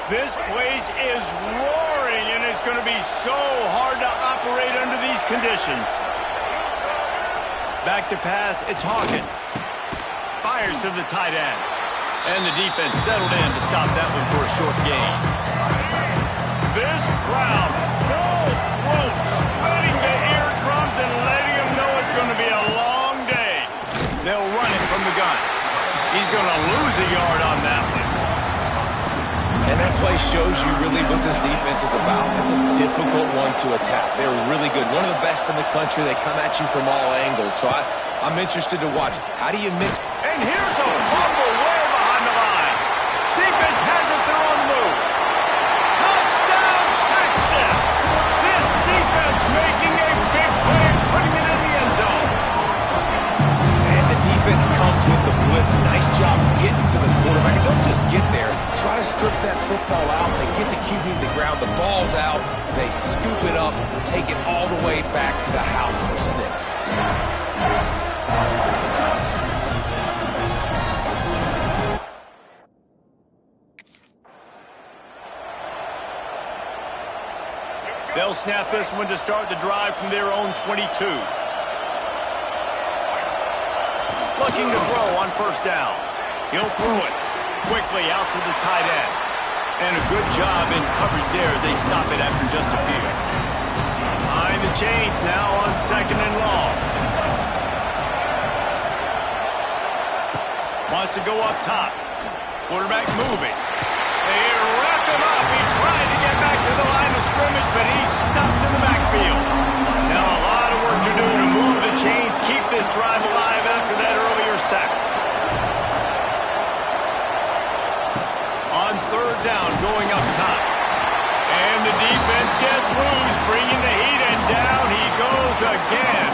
This place is roaring, and it's going to be so hard to operate under these conditions. Back to pass, it's Hawkins. Fires to the tight end. And the defense settled in to stop that one for a short gain. This crowd, full throat, spreading the eardrums and letting them know it's going to be a long day. They'll run it from the gun. He's going to lose a yard on that one. And that play shows you really what this defense is about. It's a difficult one to attack. They're really good. One of the best in the country. They come at you from all angles. So I'm interested to watch. How do you mix? And here's a fumble way behind the line. Defense has it. They're on the move. Touchdown, Texas! This defense making a big play, putting it in the end zone. And the defense comes with the blitz. Nice job getting to the quarterback. And don't just get there. Try to strip that football out. They get the QB to the ground. The ball's out. They scoop it up, take it all the way back to the house for 6. They'll snap this one to start the drive from their own 22. Looking to throw on first down. He'll throw it quickly out to the tight end. And a good job in coverage there as they stop it after just a few. Behind the chains now on 2nd and long. Wants to go up top. Quarterback moving. They wrap him up. He tried to get back to the line of scrimmage, but he's stopped in the backfield. Now a lot of work to do to move the chains, keep this drive alive after that earlier sack. On 3rd down, going up top. And the defense gets loose, bringing the heat, and down he goes again.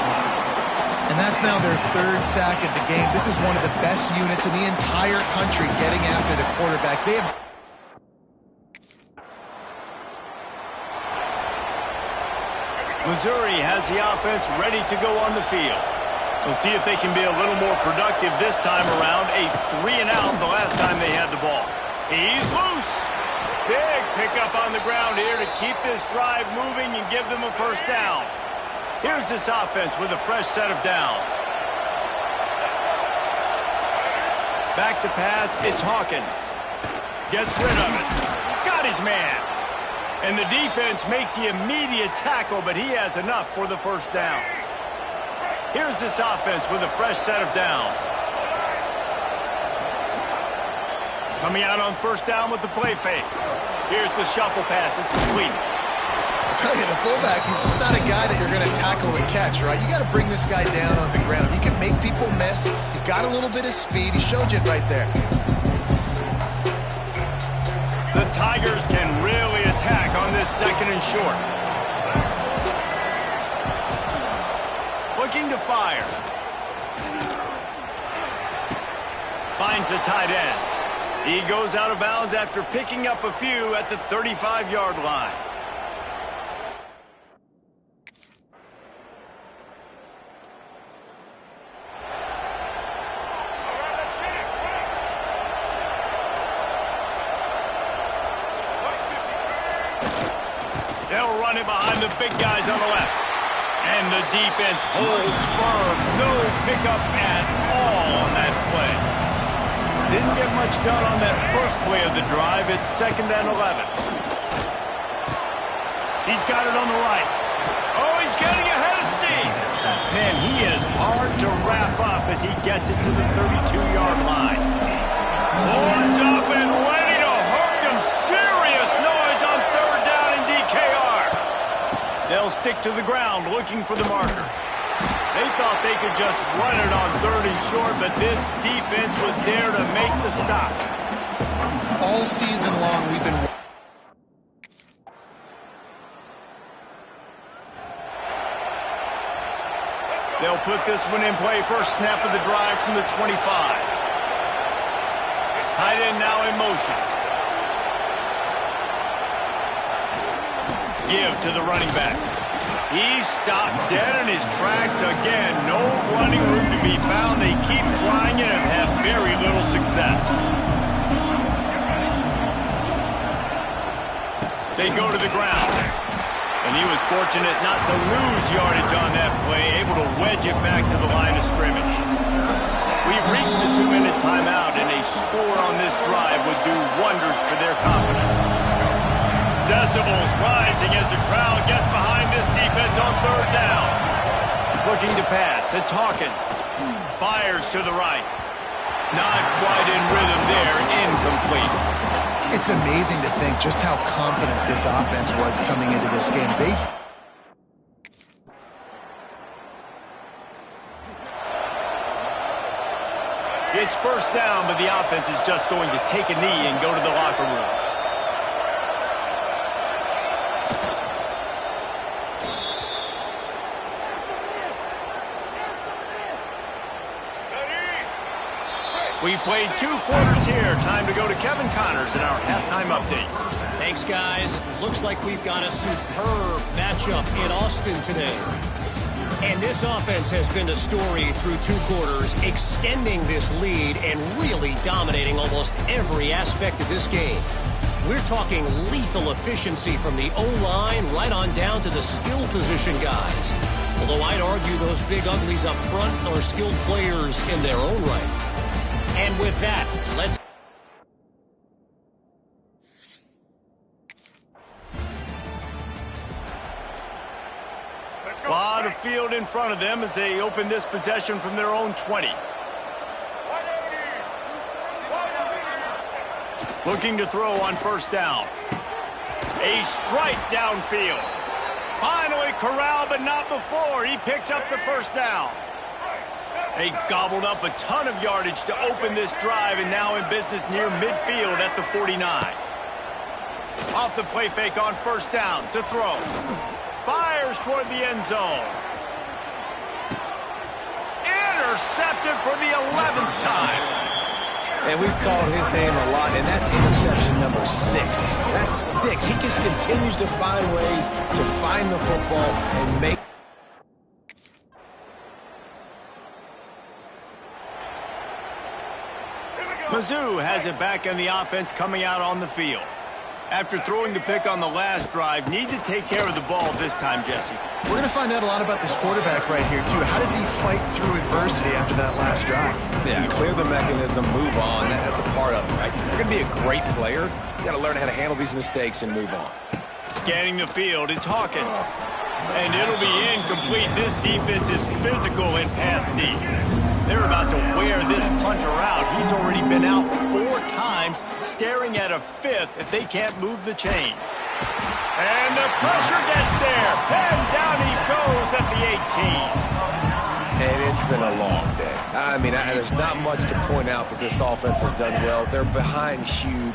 And that's now their 3rd sack of the game. This is one of the best units in the entire country getting after the quarterback. They have... Missouri has the offense ready to go on the field. We'll see if they can be a little more productive this time around. A 3-and-out the last time they had the ball. He's loose. Big pickup on the ground here to keep this drive moving and give them a first down. Here's this offense with a fresh set of downs. Back to pass, it's Hawkins. Gets rid of it. Got his man. And the defense makes the immediate tackle, but he has enough for the first down. Here's this offense with a fresh set of downs. Coming out on first down with the play fake. Here's the shuffle pass. It's complete. I'll tell you, the fullback, he's just not a guy that you're going to tackle and catch, right? You got to bring this guy down on the ground. He can make people miss. He's got a little bit of speed. He showed you it right there. The Tigers can really attack on this 2nd and short. Looking to fire. Finds the tight end. He goes out of bounds after picking up a few at the 35-yard line. They'll run it behind the big guys on the left. And the defense holds firm. No pickup at all on that play. Didn't get much done on that first play of the drive. It's 2nd and 11. He's got it on the right. Oh, he's getting ahead of steam. Man, he is hard to wrap up as he gets it to the 32-yard line. Horns up and ready to hook him. Serious noise on 3rd down in DKR. They'll stick to the ground looking for the marker. They thought they could just run it on 3rd and short, but this defense was there to make the stop. All season long, we've been... They'll put this one in play. First snap of the drive from the 25. Tight end now in motion. Give to the running back. He's stopped dead in his tracks again. No running room to be found. They keep trying it and have very little success. They go to the ground. And he was fortunate not to lose yardage on that play, able to wedge it back to the line of scrimmage. We've reached the 2-minute timeout, and a score on this drive would do wonders for their confidence. Decibels rising as the crowd gets behind this defense on third down. Looking to pass, it's Hawkins. Fires to the right. Not quite in rhythm there, incomplete. It's amazing to think just how confident this offense was coming into this game. It's first down, but the offense is just going to take a knee and go to the locker room. We've played 2 quarters here. Time to go to Kevin Connors in our halftime update. Thanks, guys. Looks like we've got a superb matchup in Austin today. And this offense has been the story through 2 quarters, extending this lead and really dominating almost every aspect of this game. We're talking lethal efficiency from the O-line right on down to the skill position guys. Although I'd argue those big uglies up front are skilled players in their own right. And with that, let's... A lot of field in front of them as they open this possession from their own 20. Looking to throw on first down. A strike downfield. Finally corralled, but not before. He picks up the first down. They gobbled up a ton of yardage to open this drive, and now in business near midfield at the 49. Off the play fake on first down to throw. Fires toward the end zone. Intercepted for the 11th time. And we've called his name a lot, and that's interception number 6. That's 6. He just continues to find ways to find the football and make... Mizzou has it back in the offense coming out on the field. After throwing the pick on the last drive, need to take care of the ball this time, Jesse. We're going to find out a lot about this quarterback right here, too. How does he fight through adversity after that last drive? Yeah, clear the mechanism, move on. That's a part of it, right? If you're going to be a great player, you got to learn how to handle these mistakes and move on. Scanning the field, it's Hawkins. And it'll be incomplete. This defense is physical and pass deep. They're about to wear this punter out. He's already been out 4 times, staring at a 5th if they can't move the chains. And the pressure gets there. And down he goes at the 18. And it's been a long day. I mean, there's not much to point out that this offense has done well. They're behind huge.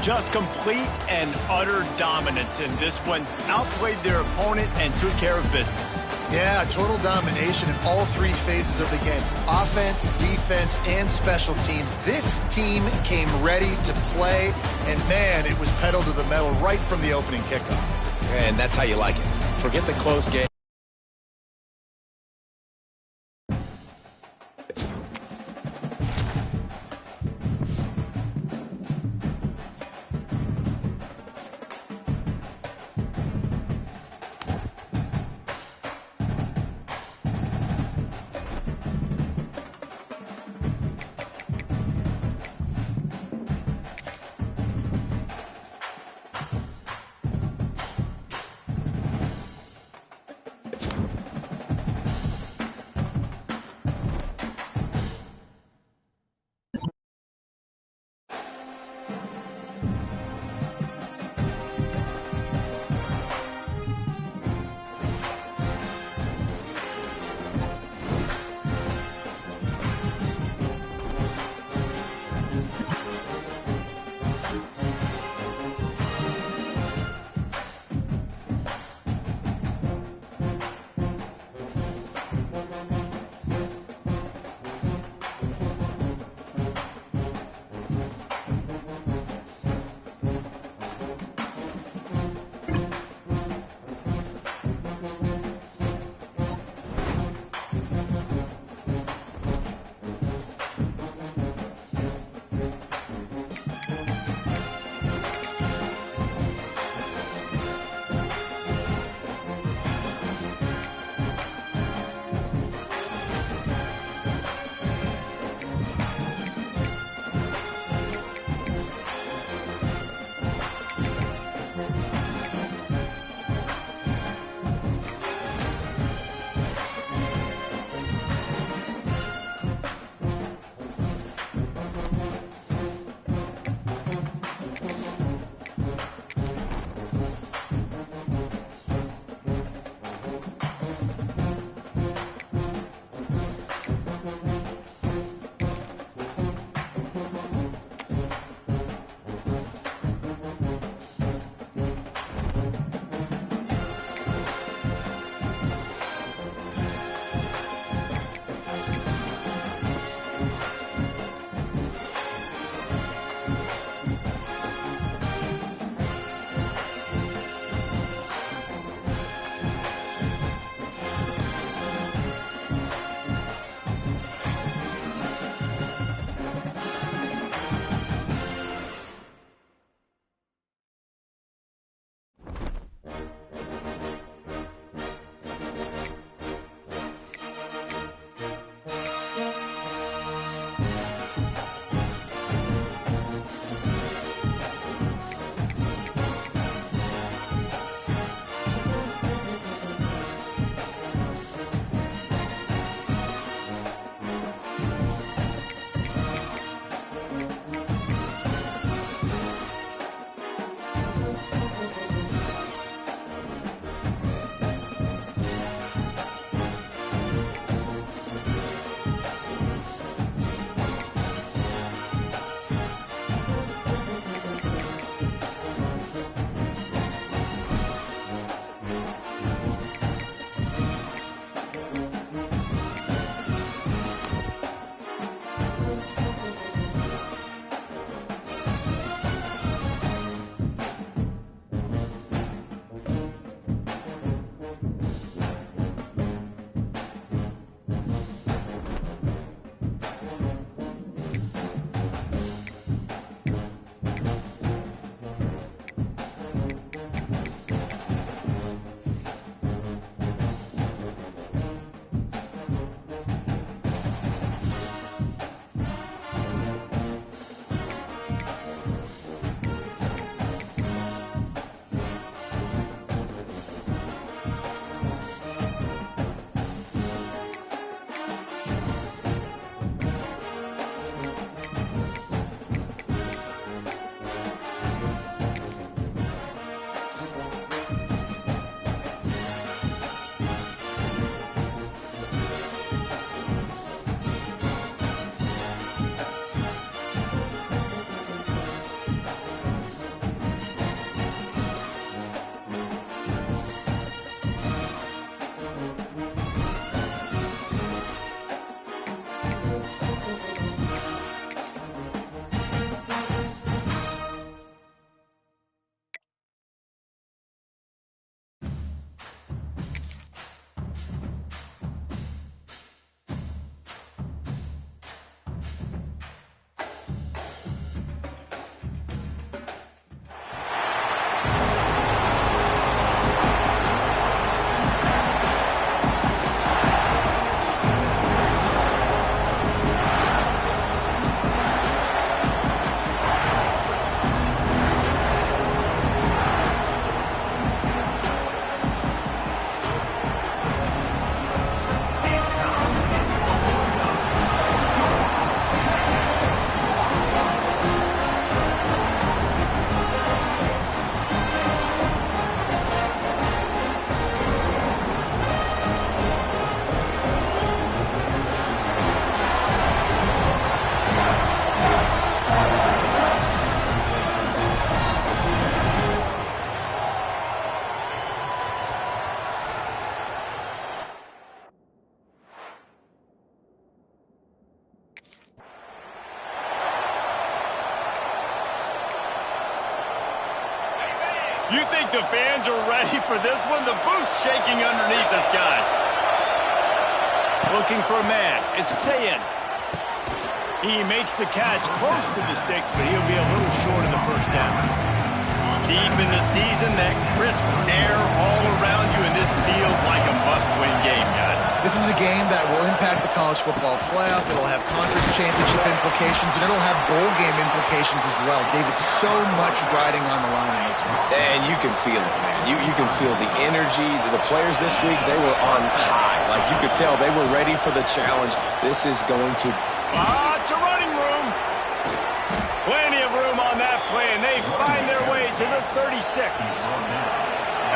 Just complete and utter dominance in this one. Outplayed their opponent and took care of business. Yeah, total domination in all 3 phases of the game. Offense, defense, and special teams. This team came ready to play, and man, it was pedal to the metal right from the opening kickoff. And that's how you like it. Forget the close game. You think the fans are ready for this one? The booth's shaking underneath us, guys. Looking for a man. It's Sayin. He makes the catch close to the sticks, but he'll be a little short of the first down. Deep in the season, that crisp air all around you, and this feels like a must-win game, guys. This is a game that will impact the college football playoff. It'll have conference championship implications, and it'll have bowl game implications as well. David, so much riding on the line in this one. And you can feel it, man. You can feel the energy. The players this week, they were on high. Like, you could tell they were ready for the challenge. This is going to... It's a running room. Plenty of room on that play, and they find their way to the 36.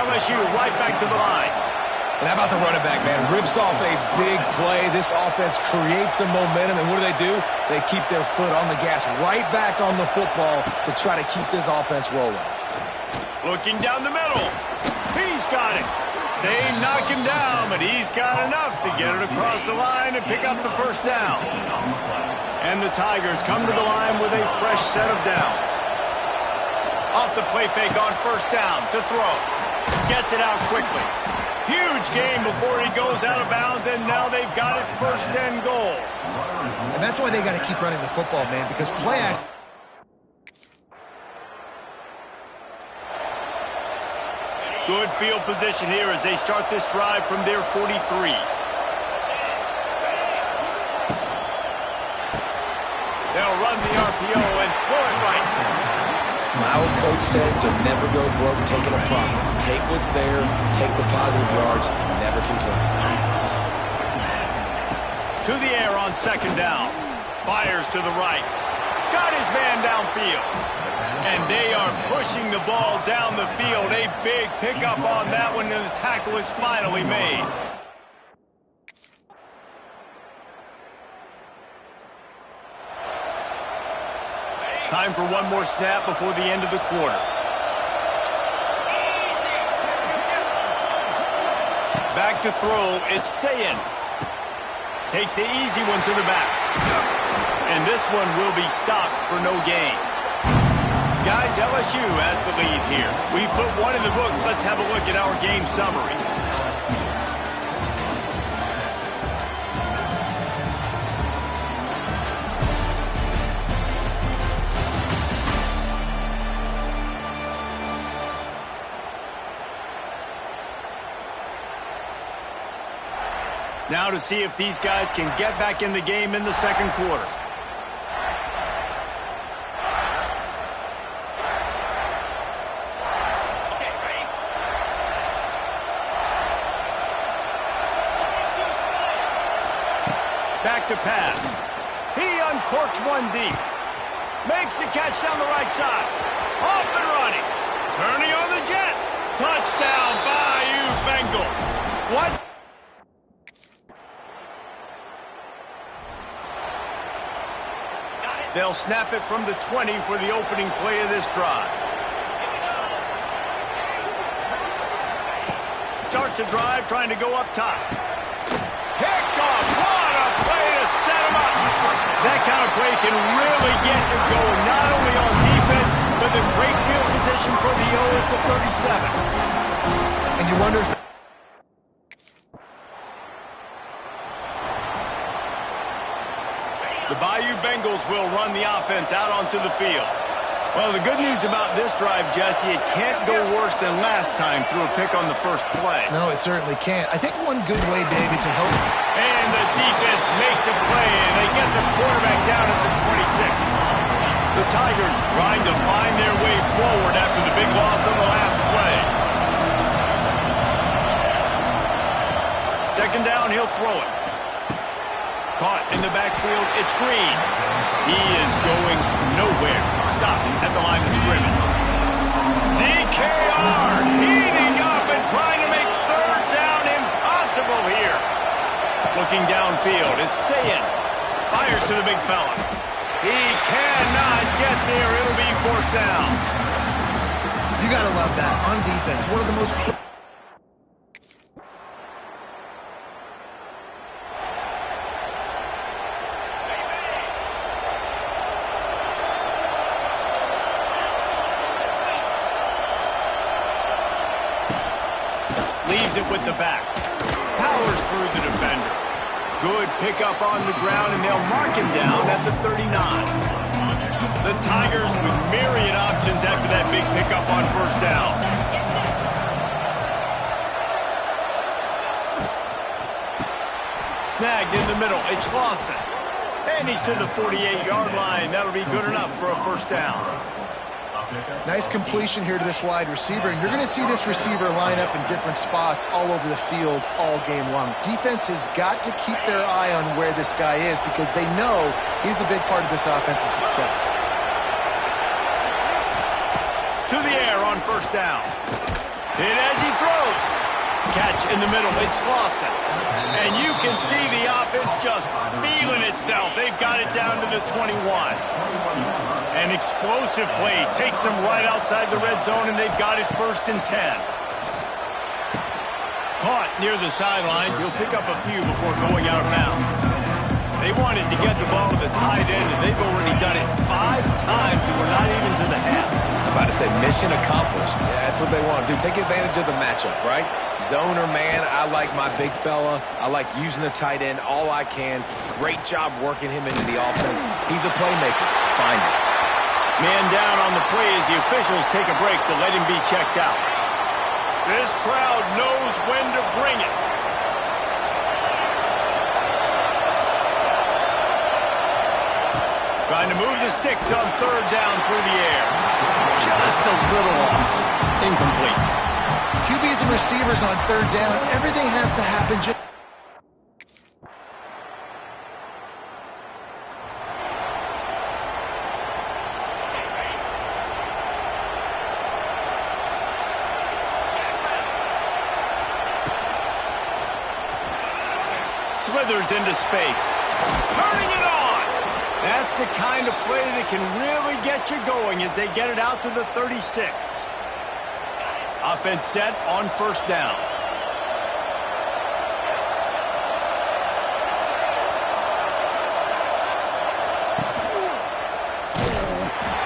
LSU right back to the line. And how about the running back, man? Rips off a big play. This offense creates some momentum, and what do? They keep their foot on the gas right back on the football to try to keep this offense rolling. Looking down the middle. He's got it. They knock him down, but he's got enough to get it across the line and pick up the first down. And the Tigers come to the line with a fresh set of downs. Off the play fake on first down to throw. Gets it out quickly. Huge game before he goes out of bounds, and now they've got it first and goal. And that's why they got to keep running the football, man, because play action. Good field position here as they start this drive from their 43. They'll run the RPO and throw it right. My old coach said you'll never go broke taking a profit. Take what's there, take the positive yards, and never complain. To the air on second down. Fires to the right. Got his man downfield. And they are pushing the ball down the field. A big pickup on that one, and the tackle is finally made. Time for one more snap before the end of the quarter. Back to throw, it's Sayin. Takes the easy one to the back. And this one will be stopped for no gain. Guys, LSU has the lead here. We've put one in the books. Let's have a look at our game summary. Now to see if these guys can get back in the game in the second quarter. Back to pass. He uncorks one deep. Makes the catch down the right side. Off and running. Turning on the jet. Touchdown, Bayou Bengals. What? They'll snap it from the 20 for the opening play of this drive. Starts a drive trying to go up top. Pick off. What a play to set him up. That kind of play can really get you going, not only on defense, but the great field position for the O at the 37. And you wonder if... The Bayou Bengals will run the offense out onto the field. Well, the good news about this drive, Jesse, it can't go worse than last time through a pick on the first play. No, it certainly can't. I think one good way, David, to help... And the defense makes a play, and they get the quarterback down at the 26. The Tigers trying to find their way forward after the big loss on the last play. Second down, he'll throw it. Caught in the backfield, it's Green. He is going nowhere. Stop at the line of scrimmage. DKR heating up and trying to make third down impossible here. Looking downfield, it's Sayin. Fires to the big fella. He cannot get there. It'll be fourth down. You got to love that. On defense, one of the most... it with the back. Powers through the defender. Good pickup on the ground, and they'll mark him down at the 39. The Tigers with myriad options after that big pickup on first down. Snagged in the middle. It's Lawson. And he's to the 48-yard line. That'll be good enough for a first down. Nice completion here to this wide receiver. And you're going to see this receiver line up in different spots all over the field all game long. Defense has got to keep their eye on where this guy is because they know he's a big part of this offense's success. To the air on first down. Hit as he throws. Catch in the middle. It's Lawson. And you can see the offense just feeling itself. They've got it down to the 21. An explosive play takes them right outside the red zone, and they've got it 1st and 10. Caught near the sidelines. He'll pick up a few before going out of bounds. They wanted to get the ball to the tight end, and they've already done it 5 times, and we're not even to the half. I'm about to say mission accomplished. Yeah, that's what they want to do. Take advantage of the matchup, right? Zone or man, I like my big fella. I like using the tight end all I can. Great job working him into the offense. He's a playmaker. Find it. Man down on the play as the officials take a break to let him be checked out. This crowd knows when to bring it. Trying to move the sticks on 3rd down through the air. Just a little off. Incomplete. QBs and receivers on 3rd down, everything has to happen just... Slithers into space. Turning it on. That's the kind of play that can really get you going as they get it out to the 36. Offense set on 1st down.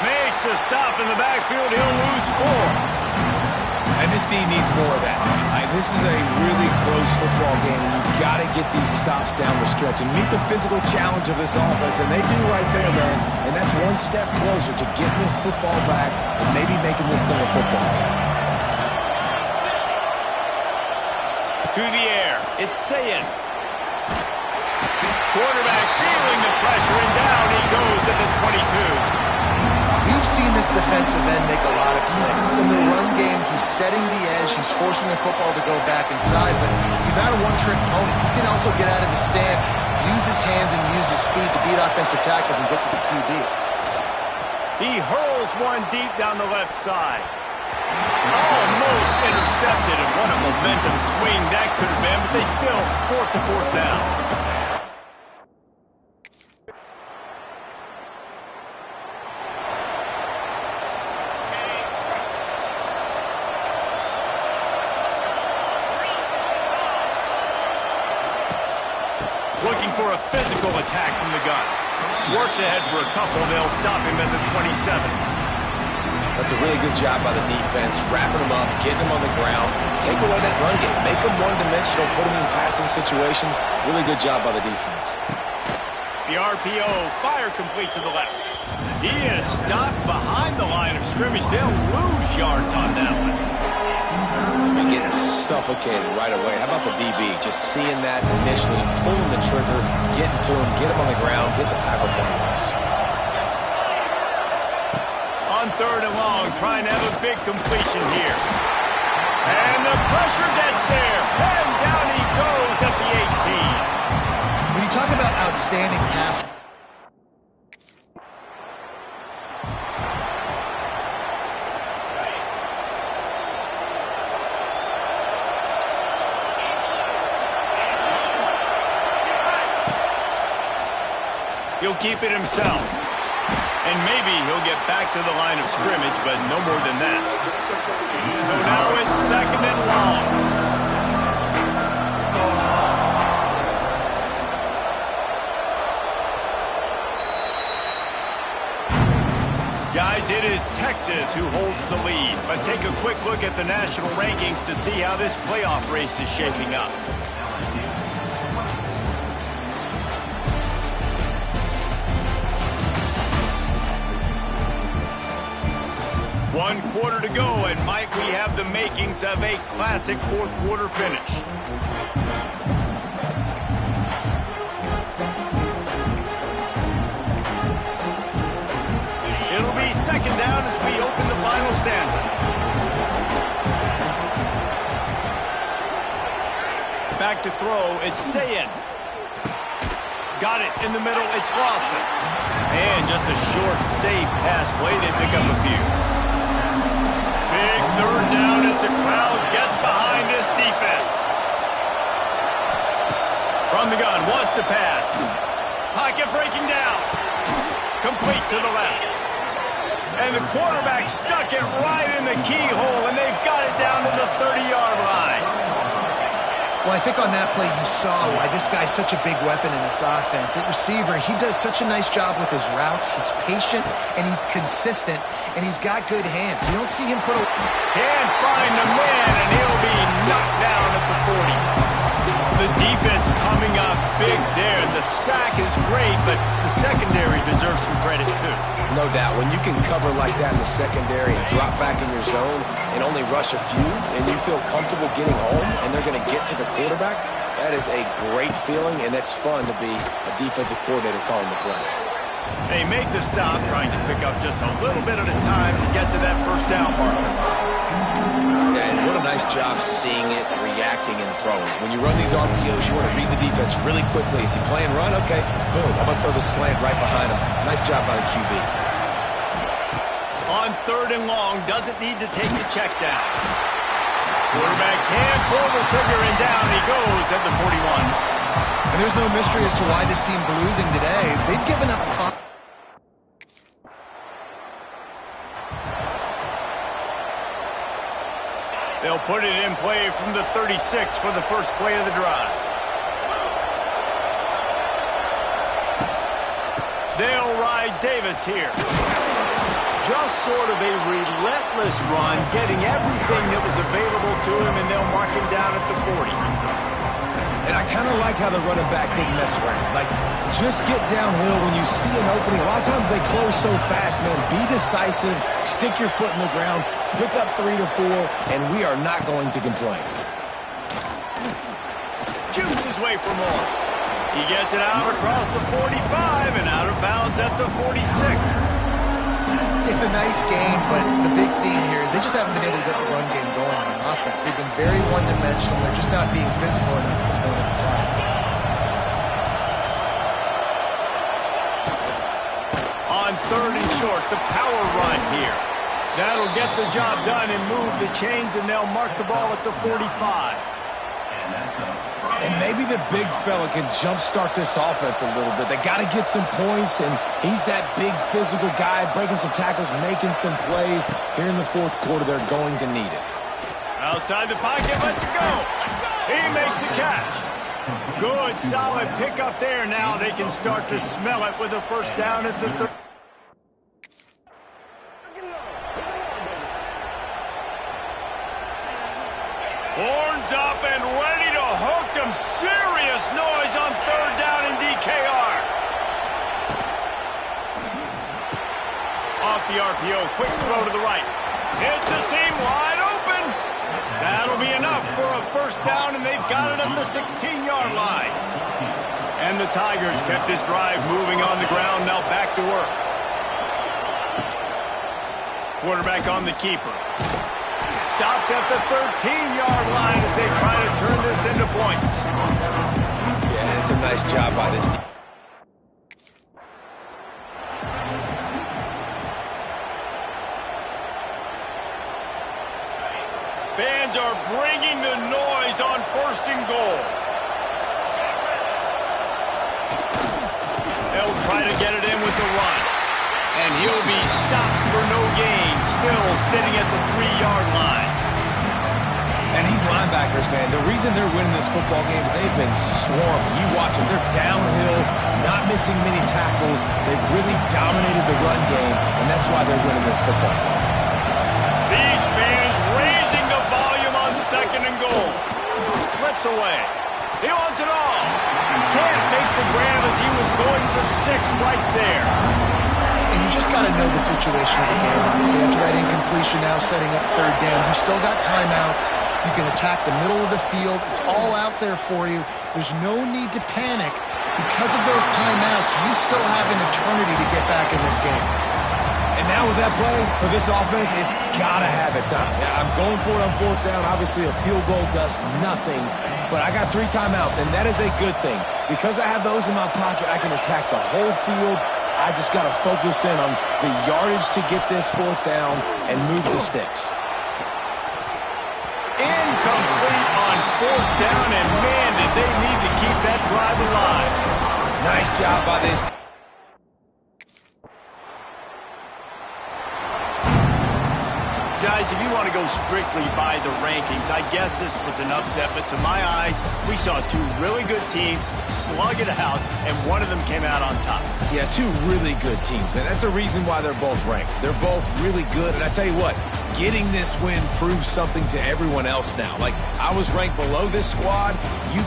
Makes a stop in the backfield. He'll lose 4. And this team needs more of that. This is a really close football game, and you've got to get these stops down the stretch and meet the physical challenge of this offense, and they do right there, man. And that's one step closer to getting this football back and maybe making this thing a football game. To the air. It's Sayin. Quarterback feeling the pressure, and down he goes at the 22. We've seen this defensive end make a lot of plays. In the run game, he's setting the edge. He's forcing the football to go back inside, but he's not a one-trick pony. He can also get out of his stance, use his hands, and use his speed to beat offensive tackles and get to the QB. He hurls one deep down the left side. Almost intercepted, and what a momentum swing that could have been, but they still force a 4th down. Looking for a physical attack from the gun. Works ahead for a couple. They'll stop him at the 27. That's a really good job by the defense, wrapping him up, getting him on the ground, take away that run game, make him one-dimensional, put him in passing situations. Really good job by the defense. The RPO, fire complete to the left. He is stopped behind the line of scrimmage. They'll lose yards on that one. And getting suffocated right away. How about the DB? Just seeing that initially, pulling the trigger, getting to him, get him on the ground, get the tackle for him. On 3rd and long, trying to have a big completion here. And the pressure gets there. And down he goes at the 18. When you talk about outstanding pass... He'll keep it himself. And maybe he'll get back to the line of scrimmage, but no more than that. So now it's 2nd and long. Guys It is Texas who holds the lead. Let's take a quick look at the national rankings to see how this playoff race is shaping up. One quarter to go, and might we have the makings of a classic fourth quarter finish. It'll be second down as we open the final stanza. Back to throw, it's Sayin. Got it in the middle, it's Lawson. And just a short, safe pass play, they pick up a few. Big third down as the crowd gets behind this defense. From the gun, wants to pass. Pocket breaking down. Complete to the left. And the quarterback stuck it right in the keyhole, and they've got it down to the 30-yard line. Well, I think on that play you saw why this guy's such a big weapon in this offense. At receiver, he does such a nice job with his routes. He's patient, and he's consistent, and he's got good hands. You don't see him put a... Can't find the man, and he'll be knocked down at the 40. The defense coming up big there. The sack is great, but the secondary deserves some credit, too. No doubt. When you can cover like that in the secondary and drop back in your zone and only rush a few, and you feel comfortable getting home, and they're going to get to the quarterback, that is a great feeling, and that's fun to be a defensive coordinator calling the plays. They make the stop, trying to pick up just a little bit at a time to get to that first down marker. Yeah, and what a nice job seeing it, reacting, and throwing. When you run these RPOs, you want to read the defense really quickly. Is he playing run? Okay, boom. I'm going to throw the slant right behind him. Nice job by the QB. On third and long, doesn't need to take the check down. Quarterback can pull the trigger, and down he goes at the 41. And there's no mystery as to why this team's losing today. They've given up 5. They'll put it in play from the 36 for the first play of the drive. They'll ride Davis here. Just sort of a relentless run, getting everything that was available to him, and they'll mark him down at the 40. And I kind of like how the running back didn't mess around. Like, just get downhill when you see an opening. A lot of times they close so fast, man. Be decisive, stick your foot in the ground, pick up 3 to 4, and we are not going to complain. Shoots his way for more. He gets it out across the 45 and out of bounds at the 46. It's a nice game, but the big theme here is they just haven't been able to get the run game going on offense. They've been very one-dimensional. They're just not being physical enough at the point of attack. On third and short, the power run here. That'll get the job done and move the chains, and they'll mark the ball at the 45. And maybe the big fella can jumpstart this offense a little bit. They got to get some points, and he's that big physical guy, breaking some tackles, making some plays. Here in the fourth quarter, they're going to need it. Outside the pocket, lets it go. He makes the catch. Good, solid pickup there. Now they can start to smell it with a first down at the 30. Horns up and ready to hook them. Serious noise on third down in DKR. Off the RPO, quick throw to the right. Hits a seam wide open. That'll be enough for a first down, and they've got it at the 16-yard line. And the Tigers kept this drive moving on the ground, now back to work. Quarterback on the keeper. Stopped at the 13-yard line as they try to turn this into points. Yeah, it's a nice job by this team. Fans are bringing the noise on first and goal. They'll try to get it in with the run. And he'll be stopped for no gain, still sitting at the 3-yard line. And these linebackers, man, the reason they're winning this football game is they've been swarming. You watch them. They're downhill, not missing many tackles. They've really dominated the run game, and that's why they're winning this football game. These fans raising the volume on 2nd and goal. Slips away. He wants it all. Can't make the grab as he was going for 6 right there. And you just got to know the situation of the game, honestly. After that incompletion now setting up 3rd down, you still got timeouts. You can attack the middle of the field. It's all out there for you. There's no need to panic. Because of those timeouts, you still have an eternity to get back in this game. And now with that play, for this offense, it's got to have it time. Yeah, I'm going for it on 4th down. Obviously, a field goal does nothing. But I got 3 timeouts, and that is a good thing. Because I have those in my pocket, I can attack the whole field. I just got to focus in on the yardage to get this 4th down and move the sticks. Incomplete on 4th down, and man, did they need to keep that drive alive. Nice job by this. Guys, if you want to go strictly by the rankings, I guess this was an upset, but to my eyes, we saw 2 really good teams slug it out, and one of them came out on top. Yeah, 2 really good teams, man. That's a reason why they're both ranked. They're both really good, and I tell you what, getting this win proves something to everyone else now. Like, I was ranked below this squad. You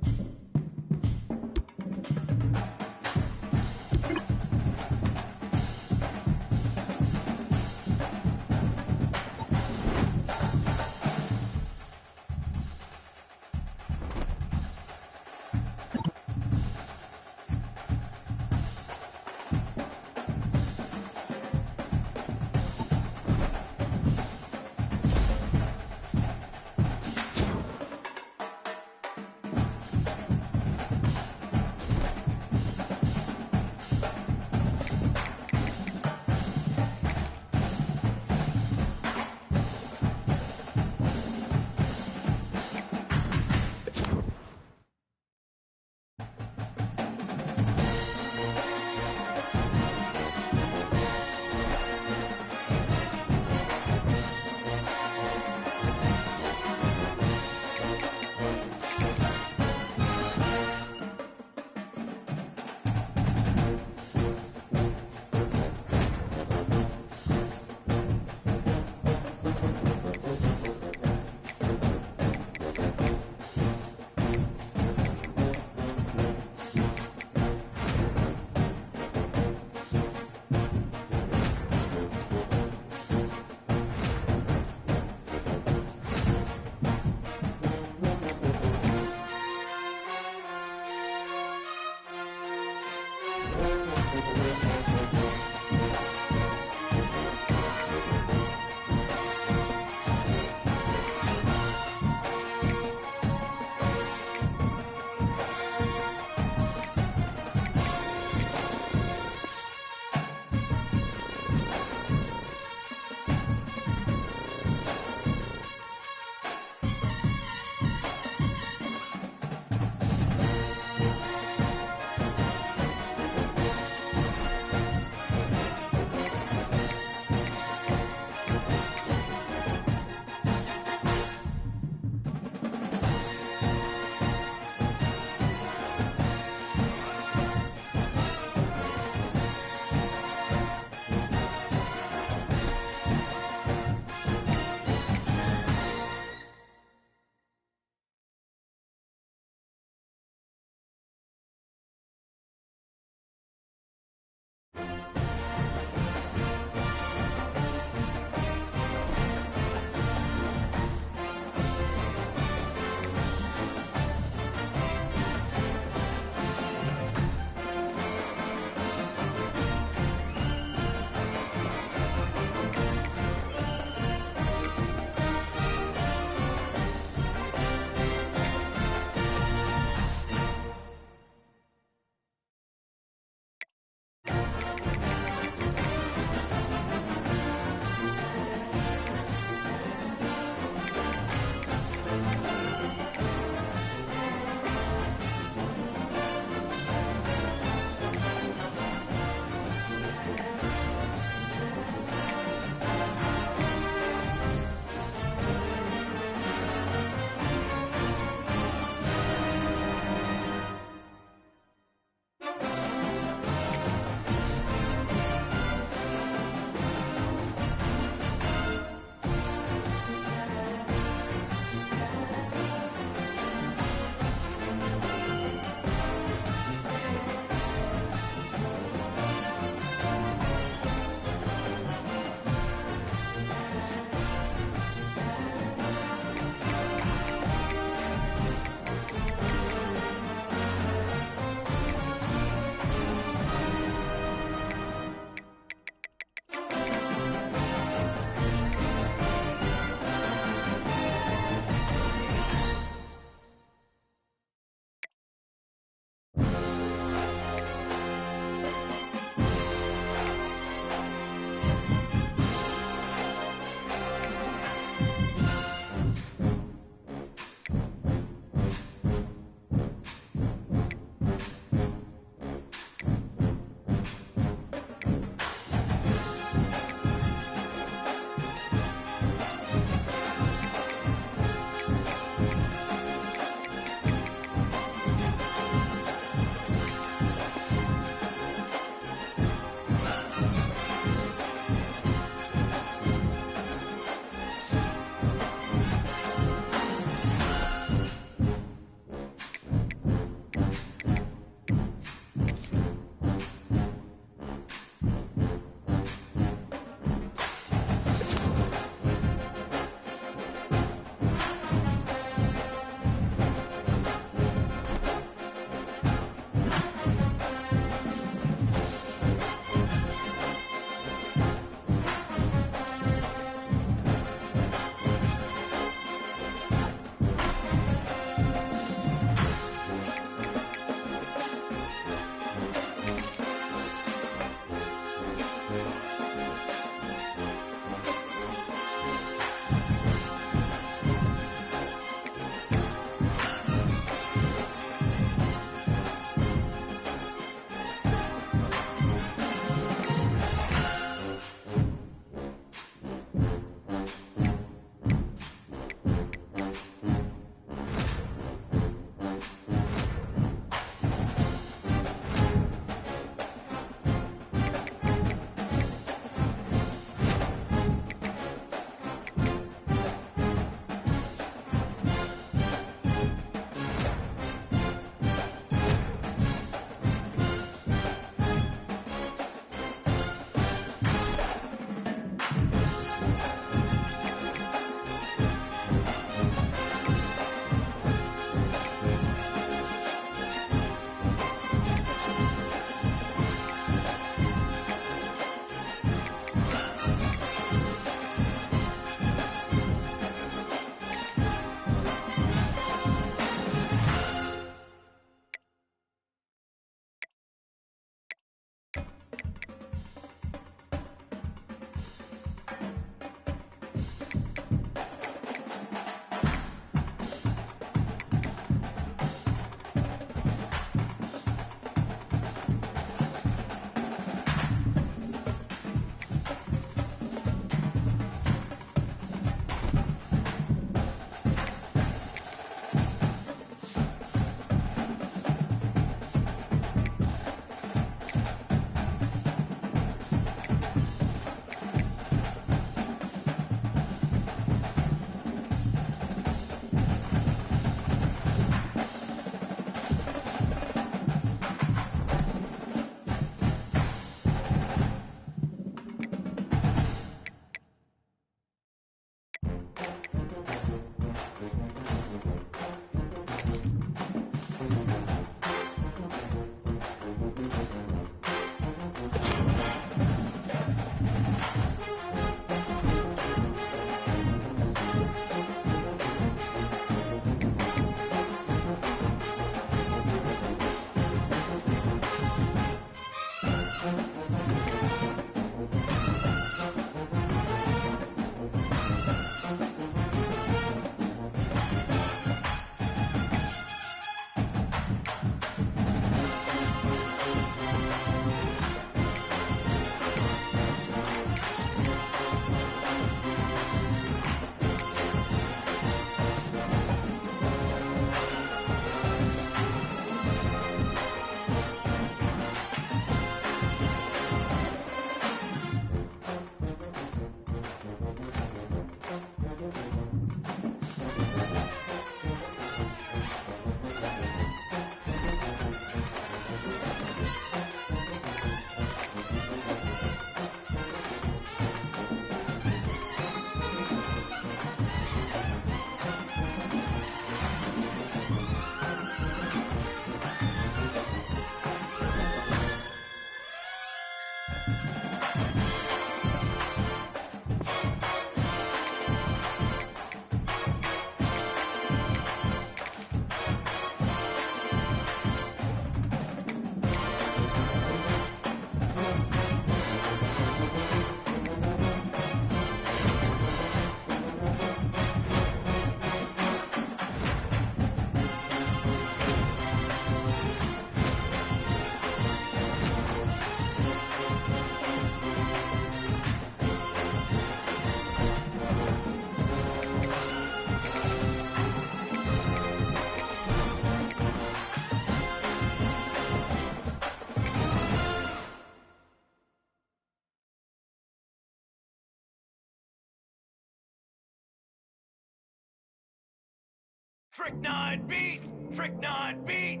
Trick 9 beat! Trick 9 beat!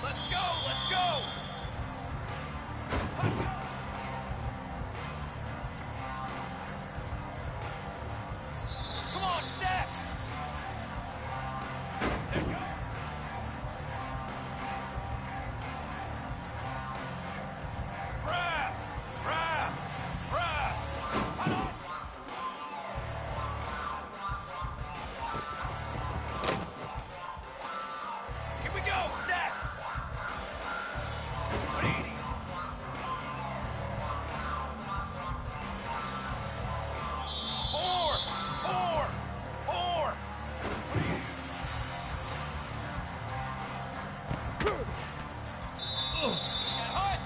Let's go! Let's go! Come on, set! Take go! Brass! Brass! Brass! Here we go! Set! Four! Four! Four! Hut!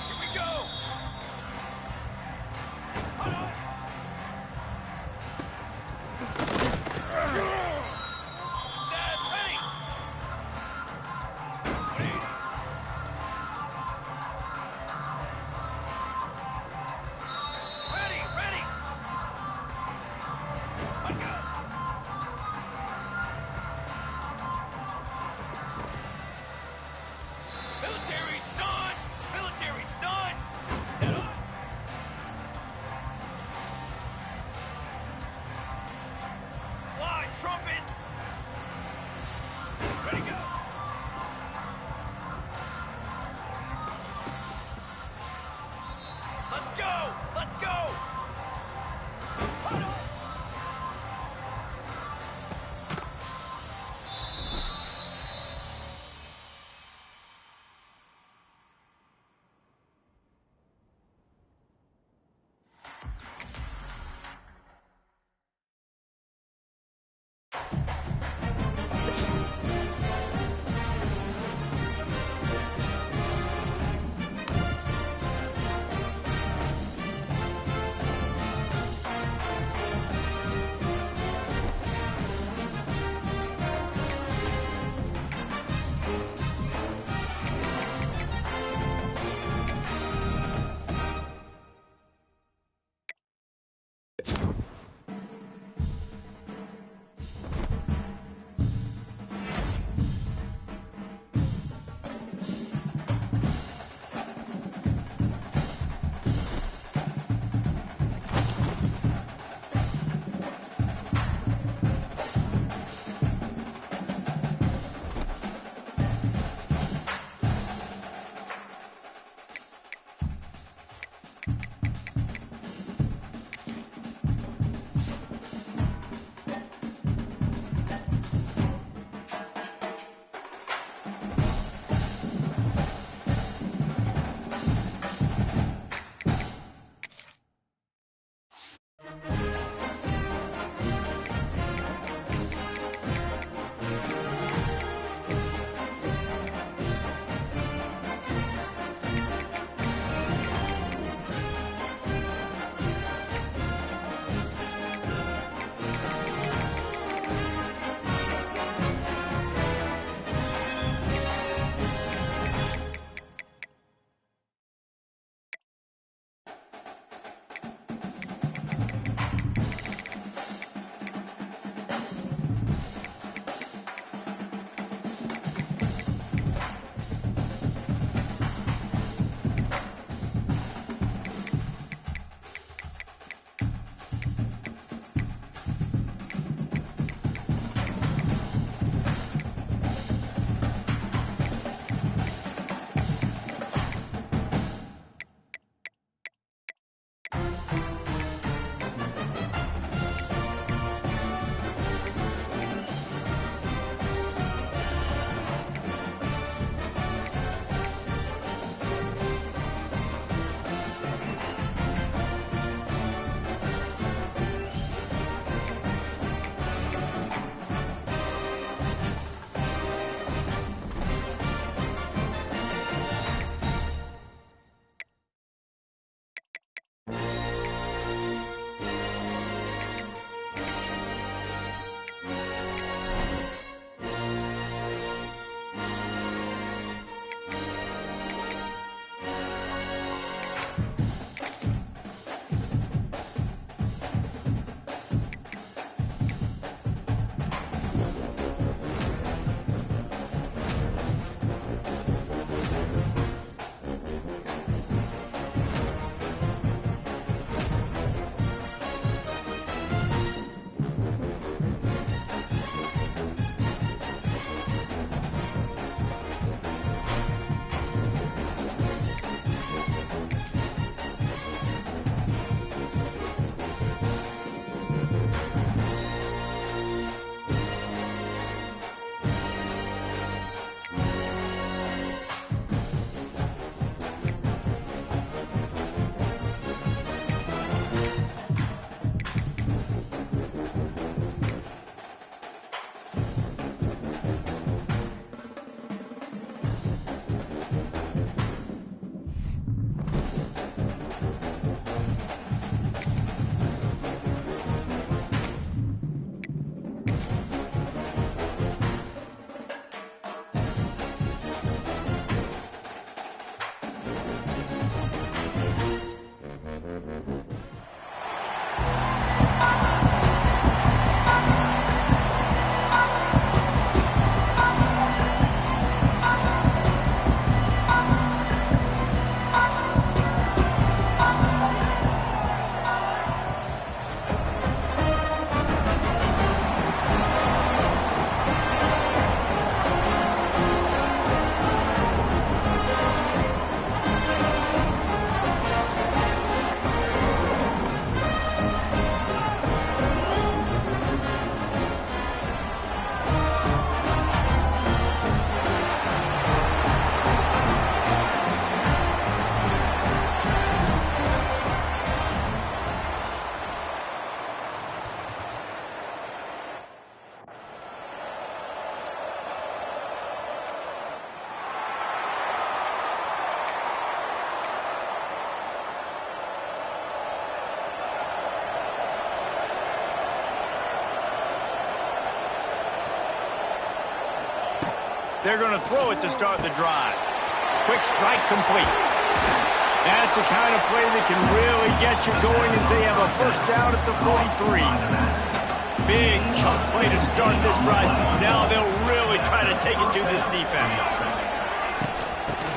Here we go! Set, ready! Ready, ready! Let's go! Military stun! Military stun! Set up! Fly, trumpet! Ready, go! Let's go! Let's go! They're going to throw it to start the drive. Quick strike complete. That's the kind of play that can really get you going as they have a first down at the 43. Big chunk play to start this drive. Now they'll really try to take it to this defense.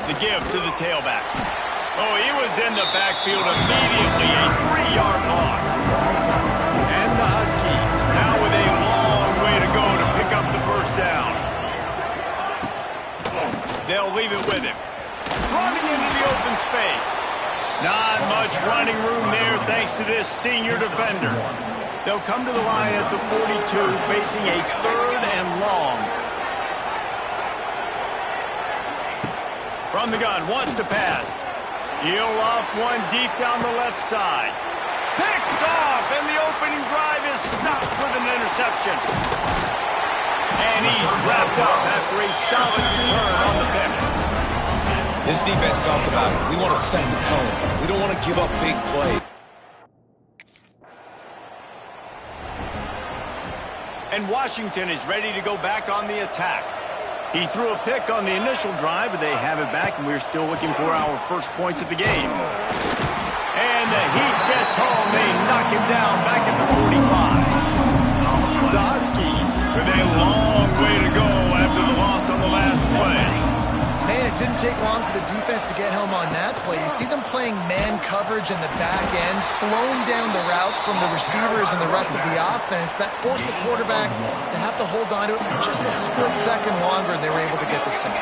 The give to the tailback. Oh, he was in the backfield immediately. A 3-yard loss. And the Huskies now with a long way to go to pick up the first down. They'll leave it with him. Running into the open space. Not much running room there thanks to this senior defender. They'll come to the line at the 42, facing a 3rd and long. From the gun, wants to pass. He'll loft one deep down the left side. Picked off, and the opening drive is stopped with an interception. And he's wrapped up after a solid return on the pick. This defense talked about it. We want to set the tone. We don't want to give up big plays. And Washington is ready to go back on the attack. He threw a pick on the initial drive, but they have it back, and we're still looking for our first points of the game. And the Heat gets home. They knock him down back at the 45. The Huskies with a long way to go after the loss on the last play. Man, it didn't take long for the defense to get home on that play. You see them playing man coverage in the back end, slowing down the routes from the receivers and the rest of the offense. That forced the quarterback to have to hold on to it for just a split second longer, and they were able to get the sack.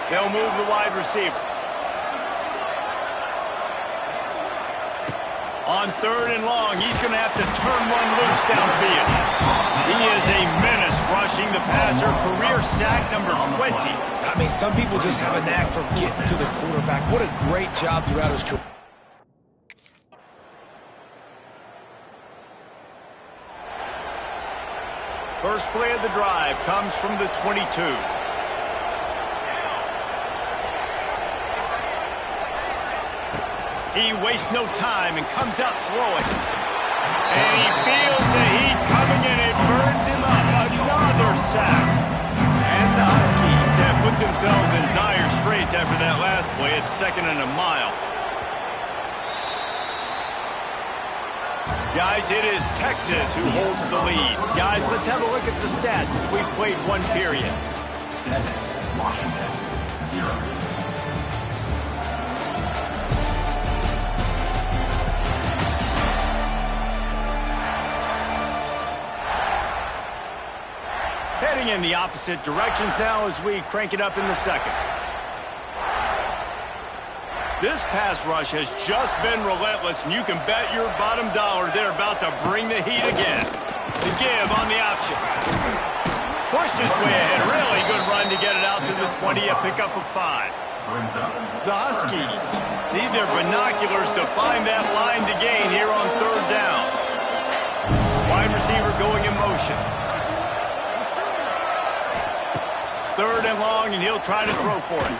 They'll move the wide receiver. On 3rd and long, he's going to have to turn one loose downfield. He is a menace rushing the passer. Career sack number 20. I mean, some people just have a knack for getting to the quarterback. What a great job throughout his career. First play of the drive comes from the 22. He wastes no time and comes out throwing. And he feels the heat coming in. It burns him up. Another sack. And the Huskies have put themselves in dire straits after that last play. It's 2nd and a mile. Guys, it is Texas who holds the lead. Guys, let's have a look at the stats as we've played one period. Washington, 0. Heading in the opposite directions now as we crank it up in the second. This pass rush has just been relentless, and you can bet your bottom dollar they're about to bring the heat again. The give on the option. Pushed his way ahead. Really good run to get it out to the 20, a pickup of 5. The Huskies need their binoculars to find that line to gain here on 3rd down. Wide receiver going in motion. 3rd and long, and he'll try to throw for it.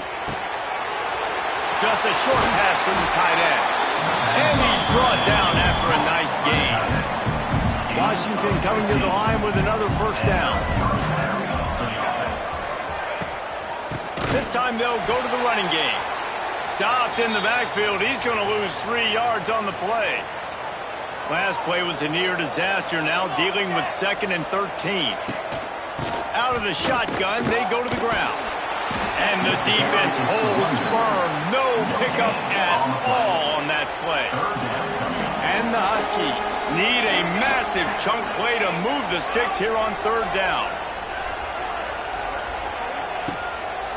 Just a short pass to the tight end. And he's brought down after a nice gain. Washington coming to the line with another first down. This time they'll go to the running game. Stopped in the backfield. He's going to lose 3 yards on the play. Last play was a near disaster. Now dealing with 2nd and 13. Out of the shotgun, they go to the ground. And the defense holds firm. No pickup at all on that play. And the Huskies need a massive chunk play to move the sticks here on 3rd down.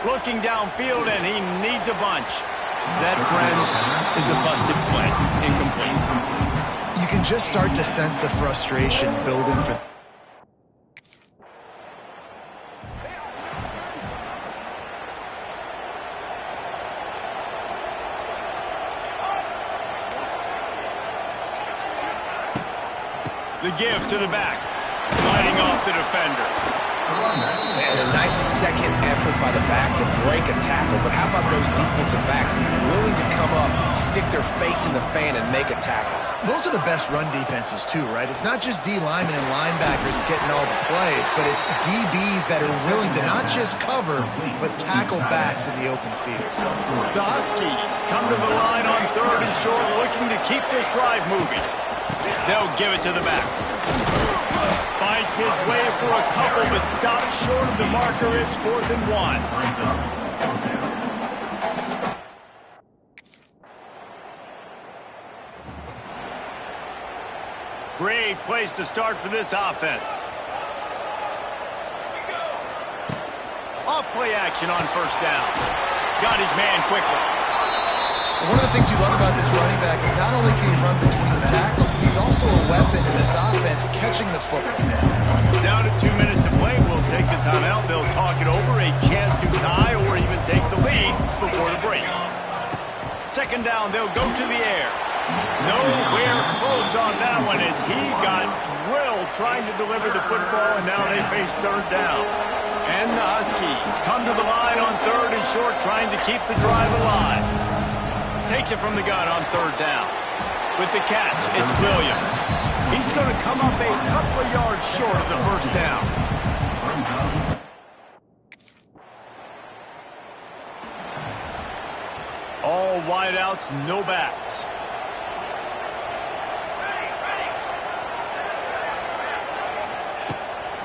Looking downfield, and he needs a bunch. That, friends, is a busted play. Incomplete. You can just start to sense the frustration building for... The give to the back. Lighting off the defender. Man, a nice second effort by the back to break a tackle. But how about those defensive backs willing to come up, stick their face in the fan, and make a tackle? Those are the best run defenses too, right? It's not just D linemen and linebackers getting all the plays, but it's DBs that are willing to not just cover, but tackle backs in the open field. The Huskies come to the line on 3rd and short, looking to keep this drive moving. They'll give it to the back. Fights his way for a couple, but stops short of the marker. It's 4th and 1. Great place to start for this offense. Off play action on 1st down. Got his man quickly. One of the things you love about this running back is not only can he run between the tackles, but he's also a weapon in this offense catching the football. Down to 2 minutes to play. We'll take the timeout. They'll talk it over. A chance to tie or even take the lead before the break. 2nd down. They'll go to the air. Nowhere close on that one as he got drilled trying to deliver the football, and now they face 3rd down. And the Huskies come to the line on 3rd and short, trying to keep the drive alive. Takes it from the gun on 3rd down. With the catch, it's Williams. He's going to come up a couple of yards short of the 1st down. All wideouts, no backs.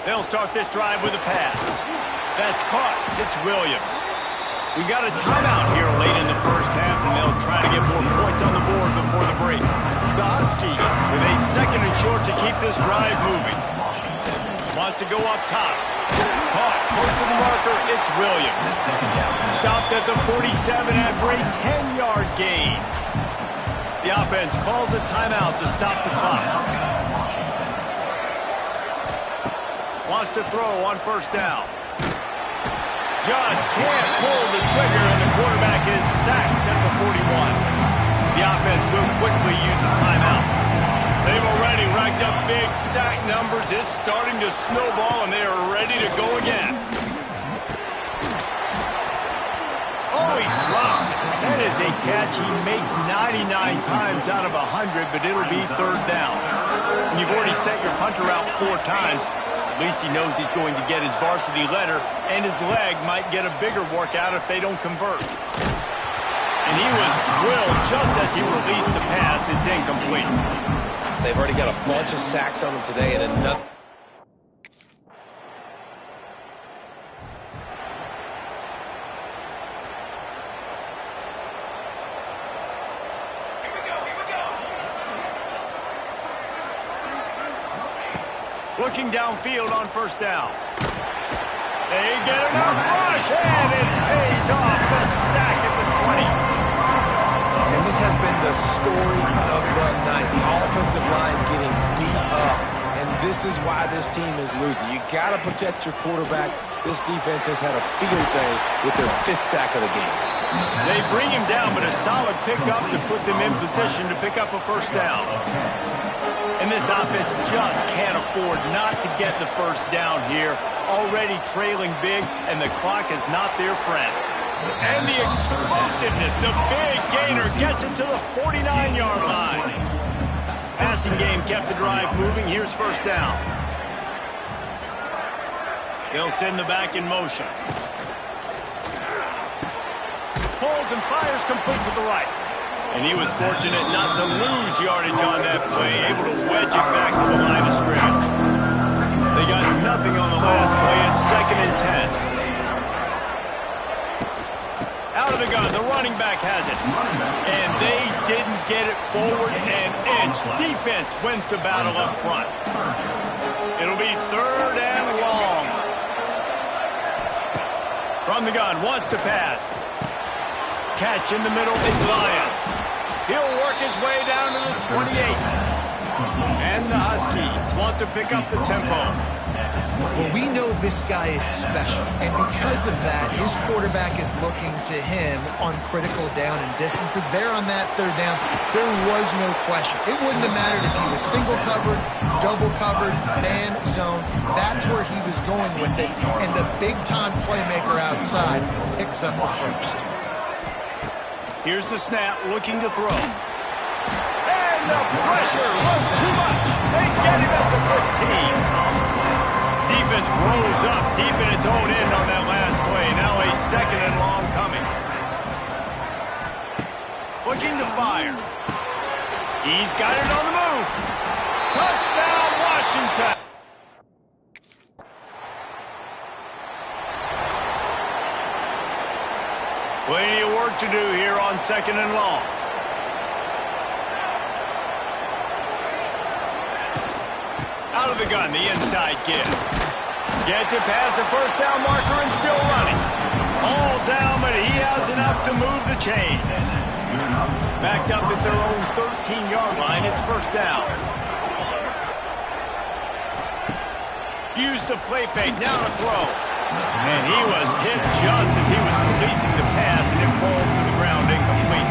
They'll start this drive with a pass. That's caught. It's Williams. We got a timeout here late in the 1st half, and they'll try to get more points on the board before the break. The Huskies with a 2nd and short to keep this drive moving. Wants to go up top. Caught. Close to the marker. It's Williams. Stopped at the 47 after a 10-yard gain. The offense calls a timeout to stop the clock. Wants to throw on 1st down. Just can't pull the trigger, and the quarterback is sacked at the 41. The offense will quickly use a timeout. They've already racked up big sack numbers. It's starting to snowball, and they are ready to go again. Oh, he drops it. That is a catch he makes 99 times out of 100, but it'll be 3rd down. When you've already sent your punter out 4 times, at least he knows he's going to get his varsity letter, and his leg might get a bigger workout if they don't convert. And he was drilled just as he released the pass. It's incomplete. They've already got a bunch of sacks on them today and another. Looking downfield on 1st down. They get enough rush, and it pays off. The sack at the 20. And this has been the story of the night. The offensive line getting beat up, and this is why this team is losing. You got to protect your quarterback. This defense has had a field day with their 5th sack of the game. They bring him down, but a solid pickup to put them in position to pick up a 1st down. And this offense just can't afford not to get the 1st down here. Already trailing big, and the clock is not their friend. And the explosiveness, the big gainer gets it to the 49-yard line. Passing game kept the drive moving. Here's 1st down. They'll send the back in motion. Pulls and fires complete to the right. And he was fortunate not to lose yardage on that play, able to wedge it back to the line of scrimmage. They got nothing on the last play. It's 2nd and 10. Out of the gun, the running back has it. And they didn't get it forward an inch. Defense wins the battle up front. It'll be 3rd and long. From the gun, wants to pass. Catch in the middle, it's Lyons. He'll work his way down to the 28. And the Huskies want to pick up the tempo. Well, we know this guy is special, and because of that, his quarterback is looking to him on critical down and distances. There on that 3rd down, there was no question. It wouldn't have mattered if he was single covered, double covered, man, zone. That's where he was going with it, and the big-time playmaker outside picks up the 1st. Here's the snap, looking to throw. And the pressure was too much. They get him at the 15. Defense rose up deep in its own end on that last play. Now a second and long coming. Looking to fire. He's got it on the move. Touchdown, Washington. Plenty of work to do here on second and long. Out of the gun, the inside give. Gets it past the first down marker and still running. All down, but he has enough to move the chains. Backed up at their own 13-yard line, it's first down. Use the play fake, now to throw. And he was hit just as he was releasing the pass, and it falls to the ground incomplete.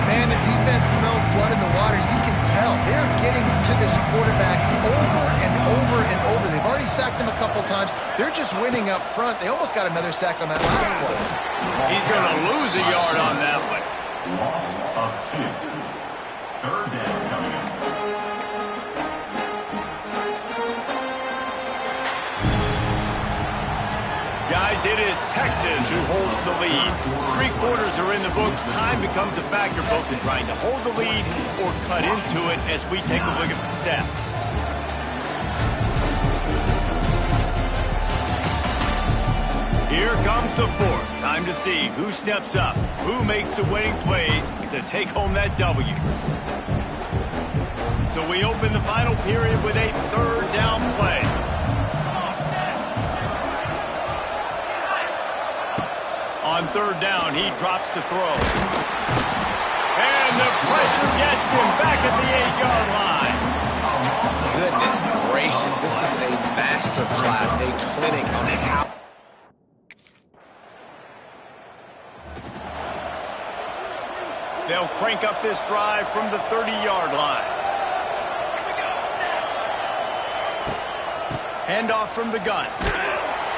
Man, the defense smells blood in the water. You can tell. They're getting to this quarterback over and over and over. They've already sacked him a couple times. They're just winning up front. They almost got another sack on that last play. He's going to lose a yard on that one. Loss of 2. Third down coming up. Guys, it is Texas who holds the lead. 3 quarters are in the books. Time becomes a factor both in trying to hold the lead or cut into it as we take a look at the stats. Here comes the fourth. Time to see who steps up, who makes the winning plays to take home that W. So we open the final period with a third down play. On third down, he drops to throw. And the pressure gets him back at the 8-yard line. Goodness gracious, this is a master class, a clinic on how... They'll crank up this drive from the 30-yard line. Handoff from the gun.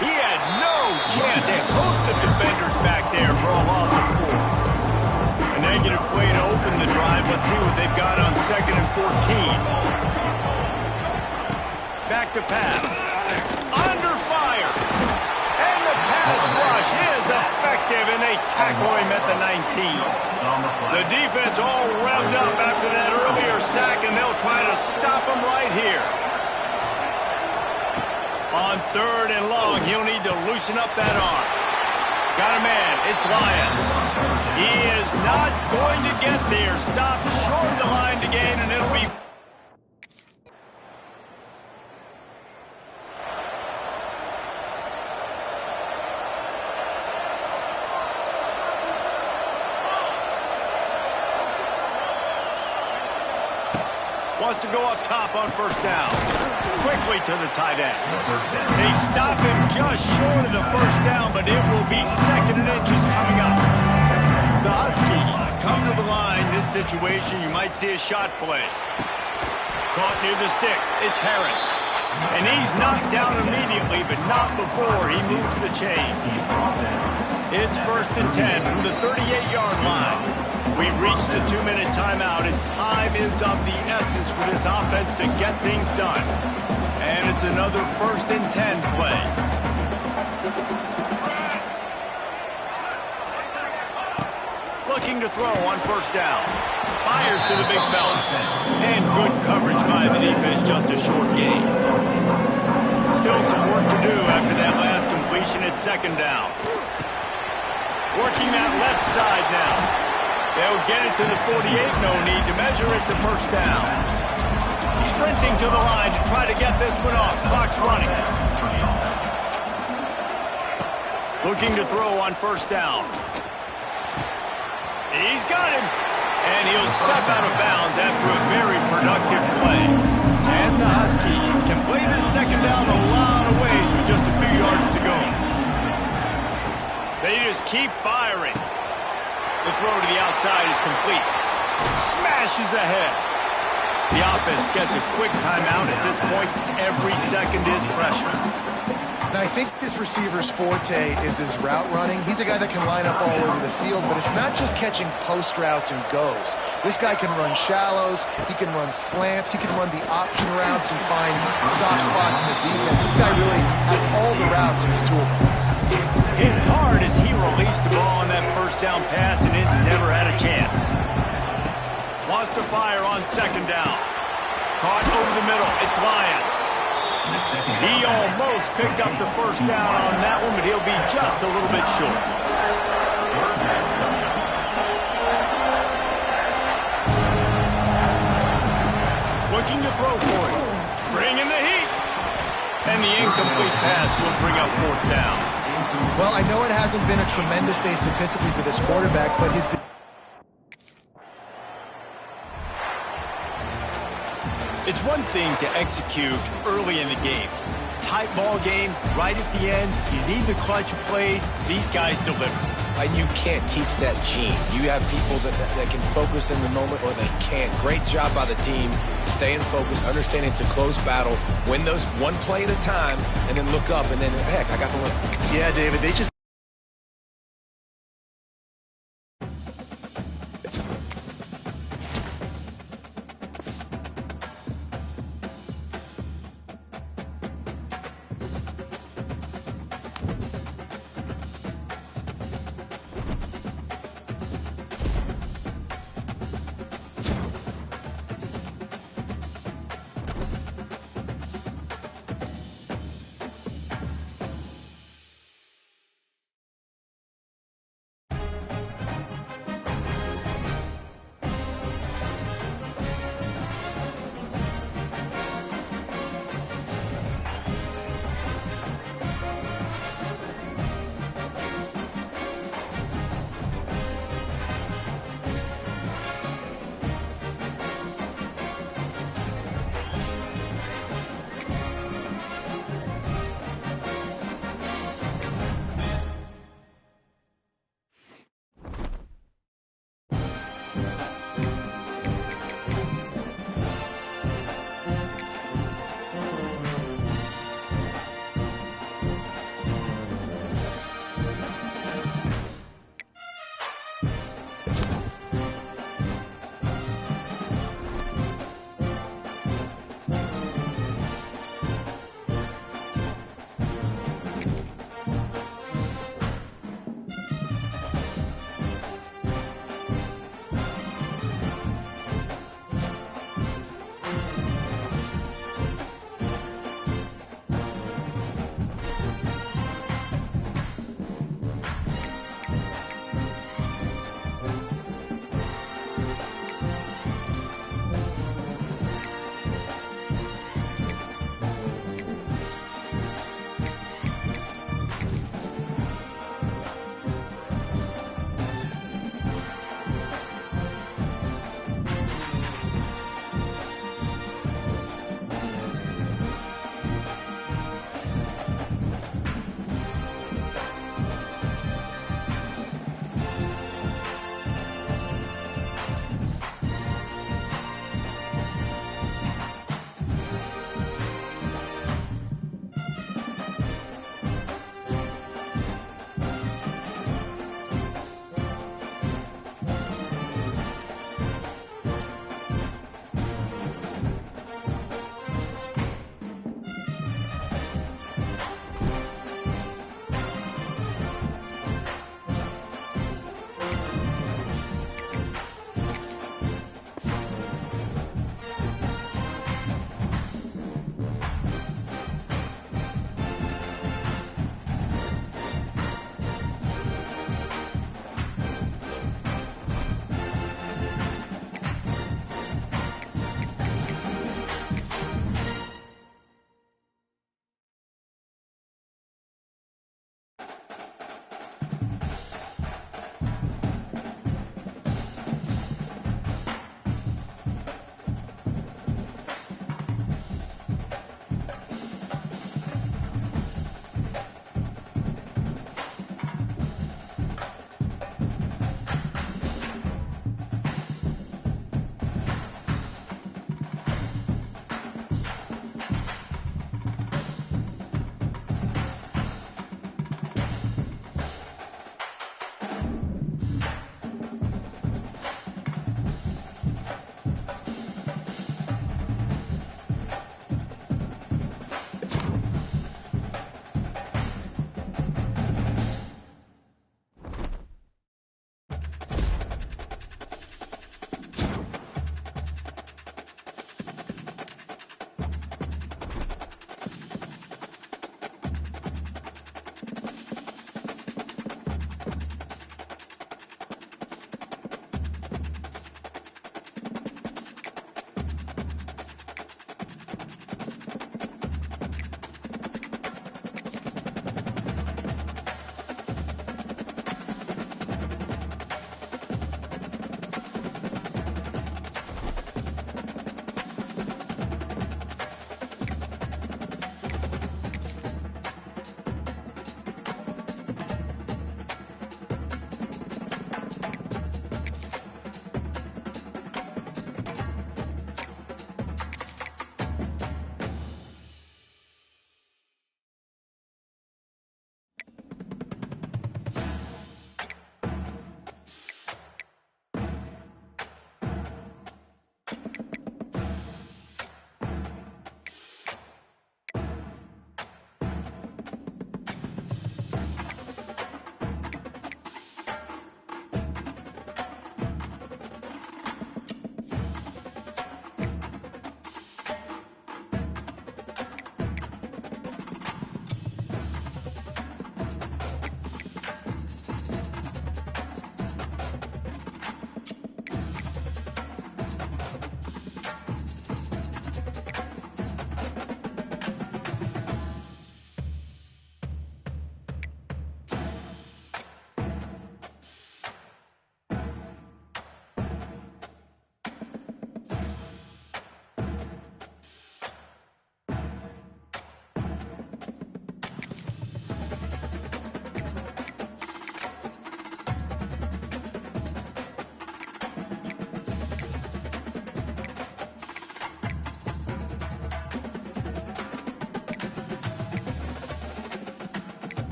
He had no chance. A host of defenders back there for a loss of 4. A negative play to open the drive. Let's see what they've got on second and 14. Back to pass. Under fire. And the pass rush is effective, and they tackle him at the 19. The defense all revved up after that earlier sack, and they'll try to stop him right here. On third and long, he'll need to loosen up that arm. Got a man, it's Lyons. He is not going to get there. Stopped short of the line to gain, and it'll be... Wants to go up top on first down. Quickly to the tight end. They stop him just short of the first down, but it will be second and inches coming up. The Huskies come to the line. This situation, you might see a shot play. Caught near the sticks. It's Harris. And he's knocked down immediately, but not before he moves the chains. It's first and 10 from the 38-yard line. We've reached the 2-minute timeout, and time is of the essence for this offense to get things done. And it's another first and 10 play. Looking to throw on first down. Fires to the big fella. And good coverage by the defense, just a short gain. Still some work to do after that last completion at second down. Working that left side now. They'll get it to the 48, no need to measure it to first down. Sprinting to the line to try to get this one off. Clock's running. Looking to throw on first down. He's got him. And he'll step out of bounds after a very productive play. And the Huskies can play this second down a lot of ways with just a few yards to go. They just keep firing. The throw to the outside is complete. Smashes ahead. The offense gets a quick timeout. At this point, every second is precious. Now, I think this receiver's forte is his route running. He's a guy that can line up all over the field, but it's not just catching post routes and goes. This guy can run shallows, he can run slants, he can run the option routes and find soft spots in the defense. This guy really has all the routes in his toolbox. Hit hard as he released the ball on that first down pass, and it never had a chance. Wants to fire on second down. Caught over the middle. It's Lions. He almost picked up the first down on that one, but he'll be just a little bit short. Looking to throw for it. Bringing the heat. And the incomplete pass will bring up fourth down. Well, I know it hasn't been a tremendous day statistically for this quarterback, but his... It's one thing to execute early in the game. Tight ball game, right at the end, you need the clutch plays. These guys deliver. And you can't teach that gene. You have people that can focus in the moment or they can't. Great job by the team, staying focused, understanding it's a close battle, win those one play at a time, and then look up, and then, heck, I got the win. Yeah, David, they just...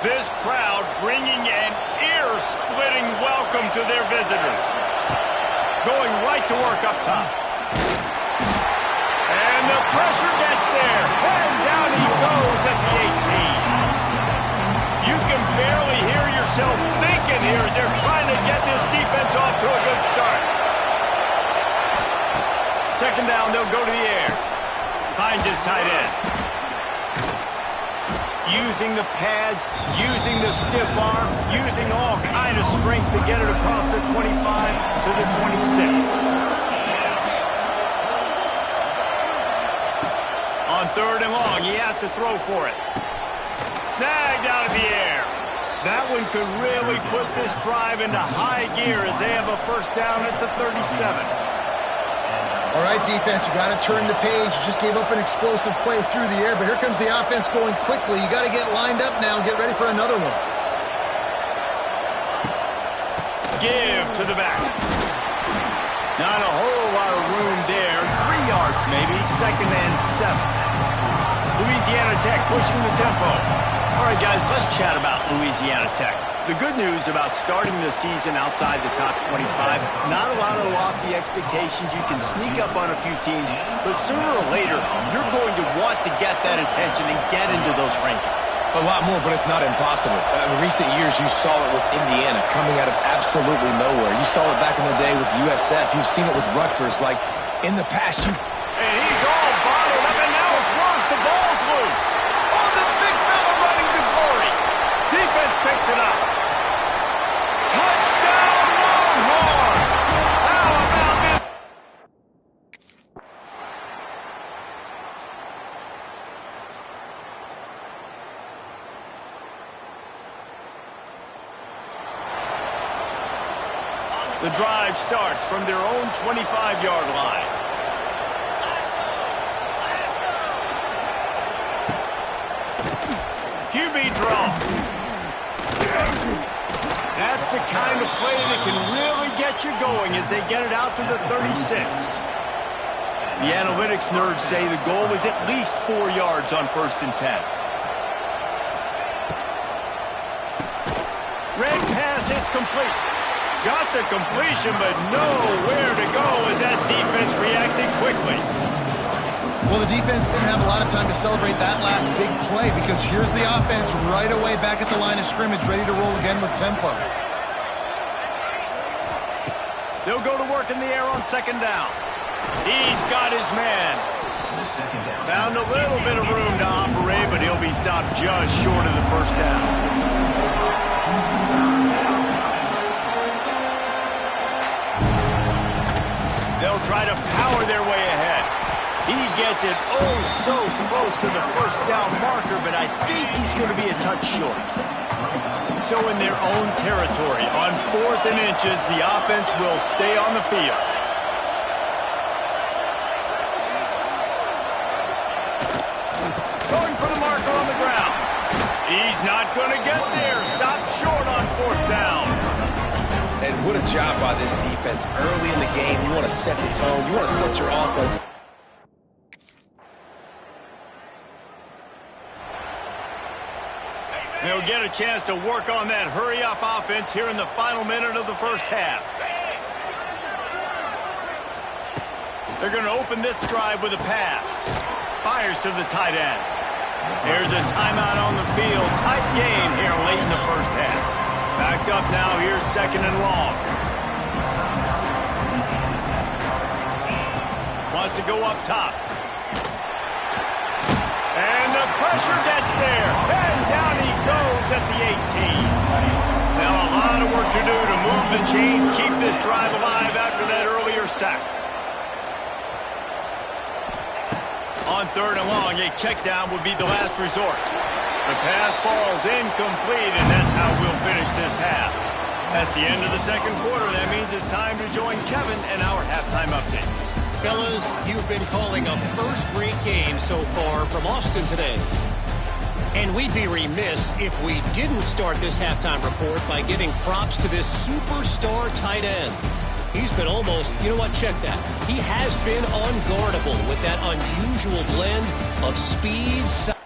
This crowd bringing an ear-splitting welcome to their visitors. Going right to work up top. And the pressure gets there. And down he goes at the 18. You can barely hear yourself thinking here as they're trying to get this defense off to a good start. Second down, they'll go to the air. Finds his tight end. Using the pads, using the stiff arm, using all kind of strength to get it across the 25 to the 26. On third and long, he has to throw for it. Snagged out of the air. That one could really put this drive into high gear as they have a first down at the 37. All right, defense, you got to turn the page. You just gave up an explosive play through the air, but here comes the offense going quickly. You got to get lined up now and get ready for another one. Give to the back. Not a whole lot of room there. 3 yards maybe, second and 7. Louisiana Tech pushing the tempo. All right, guys, let's chat about Louisiana Tech. The good news about starting the season outside the top 25, not a lot of lofty expectations. You can sneak up on a few teams, but sooner or later, you're going to want to get that attention and get into those rankings. A lot more, but it's not impossible. In recent years, you saw it with Indiana coming out of absolutely nowhere. You saw it back in the day with USF. You've seen it with Rutgers. Like, in the past, you... And he's all bottled up, and now it's worse. The ball's loose. Oh, the big fella running to glory. Defense picks it up. Touchdown, Longhorns! How about this? The drive starts from their own 25-yard line. QB draw. That's the kind of play that can really get you going as they get it out to the 36. The analytics nerds say the goal is at least 4 yards on 1st and 10. Red pass hits complete. Got the completion, but nowhere to go as that defense reacted quickly. Well, the defense didn't have a lot of time to celebrate that last big play because here's the offense right away back at the line of scrimmage, ready to roll again with tempo. They'll go to work in the air on second down. He's got his man. Found a little bit of room to operate, but he'll be stopped just short of the first down. They'll try to power their way ahead. He gets it oh so close to the first down marker, but I think he's going to be a touch short. So in their own territory, on 4th and inches, the offense will stay on the field. Going for the marker on the ground. He's not going to get there. Stop short on 4th down. And what a job by this defense. Early in the game, you want to set the tone. You want to set your offense. They'll get a chance to work on that hurry-up offense here in the final minute of the first half. They're going to open this drive with a pass. Fires to the tight end. There's a timeout on the field. Tight game here late in the first half. Backed up now. Here's 2nd and long. Wants to go up top. And the pressure gets there. And down he goes at the 18. Now a lot of work to do to move the chains, keep this drive alive after that earlier sack. On 3rd and long, a check down would be the last resort. The pass falls incomplete, and that's how we'll finish this half. That's the end of the 2nd quarter. That means it's time to join Kevin and our halftime update. Fellas, you've been calling a first-rate game so far from Austin today. And we'd be remiss if we didn't start this halftime report by giving props to this superstar tight end. He's been almost, you know what, check that. He has been unguardable with that unusual blend of speed, size.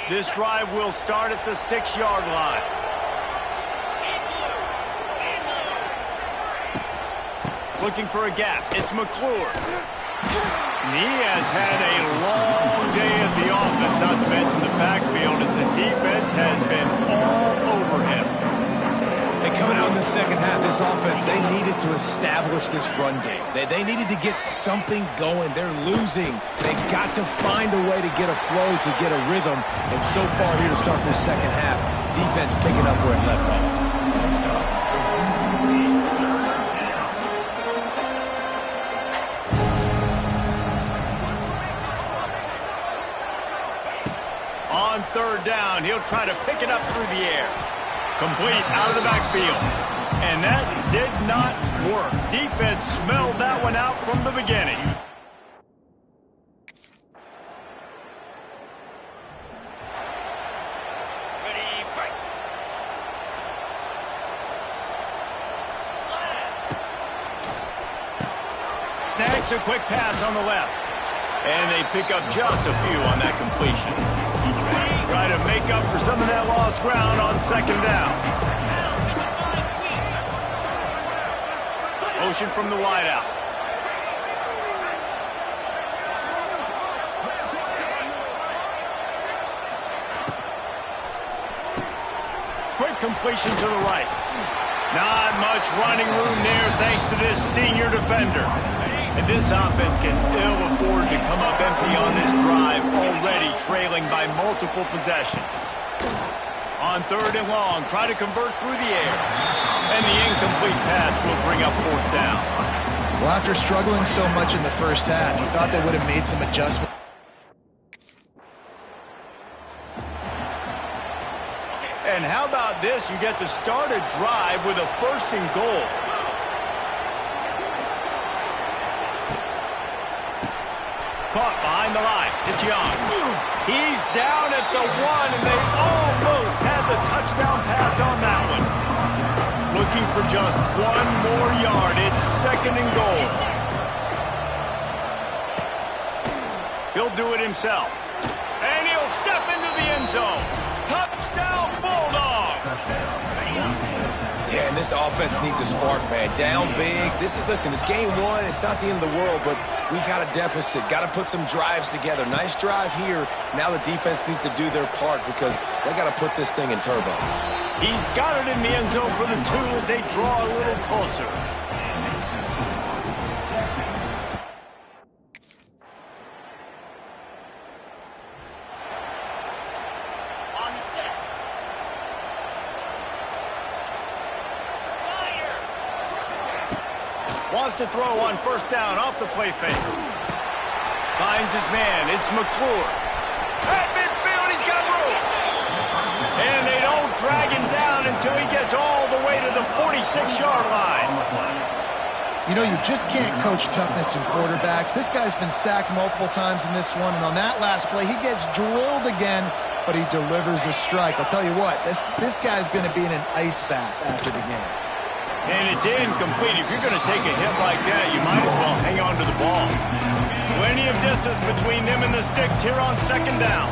This drive will start at the 6-yard line. Looking for a gap. It's McClure. And he has had a long day at the office, not to mention the backfield, as the defense has been all over him. And coming out in the second half, this offense, they needed to establish this run game. They needed to get something going. They're losing. They've got to find a way to get a flow, to get a rhythm. And so far here to start this second half, defense picking up where it left off. On 3rd down, he'll try to pick it up through the air. Complete out of the backfield. And that did not work. Defense smelled that one out from the beginning. Snags a quick pass on the left. And they pick up just a few on that completion. Try to make up for some of that lost ground on 2nd down. Motion from the wideout. Quick completion to the right. Not much running room there thanks to this senior defender. And this offense can ill afford to come up empty on this drive, already trailing by multiple possessions. On 3rd and long, try to convert through the air. And the incomplete pass will bring up 4th down. Well, after struggling so much in the first half, you thought they would have made some adjustments. And how about this? You get to start a drive with a 1st and goal. Caught behind the line. It's Young. He's down at the 1, and they almost had the touchdown pass on that one. Looking for just 1 more yard. It's 2nd and goal. He'll do it himself. And he'll step into the end zone. Touchdown, Bulldogs! Yeah, and this offense needs a spark, man. Down big. Listen, it's game 1. It's not the end of the world, but we got a deficit. Got to put some drives together. Nice drive here. Now the defense needs to do their part because they got to put this thing in turbo. He's got it in the end zone for the 2 as they draw a little closer. Wants to throw on 1st down off the play fake. Finds his man. It's McClure. At midfield, he's got room. And they don't drag him down until he gets all the way to the 46-yard line. You know, you just can't coach toughness in quarterbacks. This guy's been sacked multiple times in this one, and on that last play, he gets drilled again, but he delivers a strike. I'll tell you what, this guy's going to be in an ice bath after the game. And it's incomplete. If you're going to take a hit like that, you might as well hang on to the ball. Plenty of distance between them and the sticks here on second down.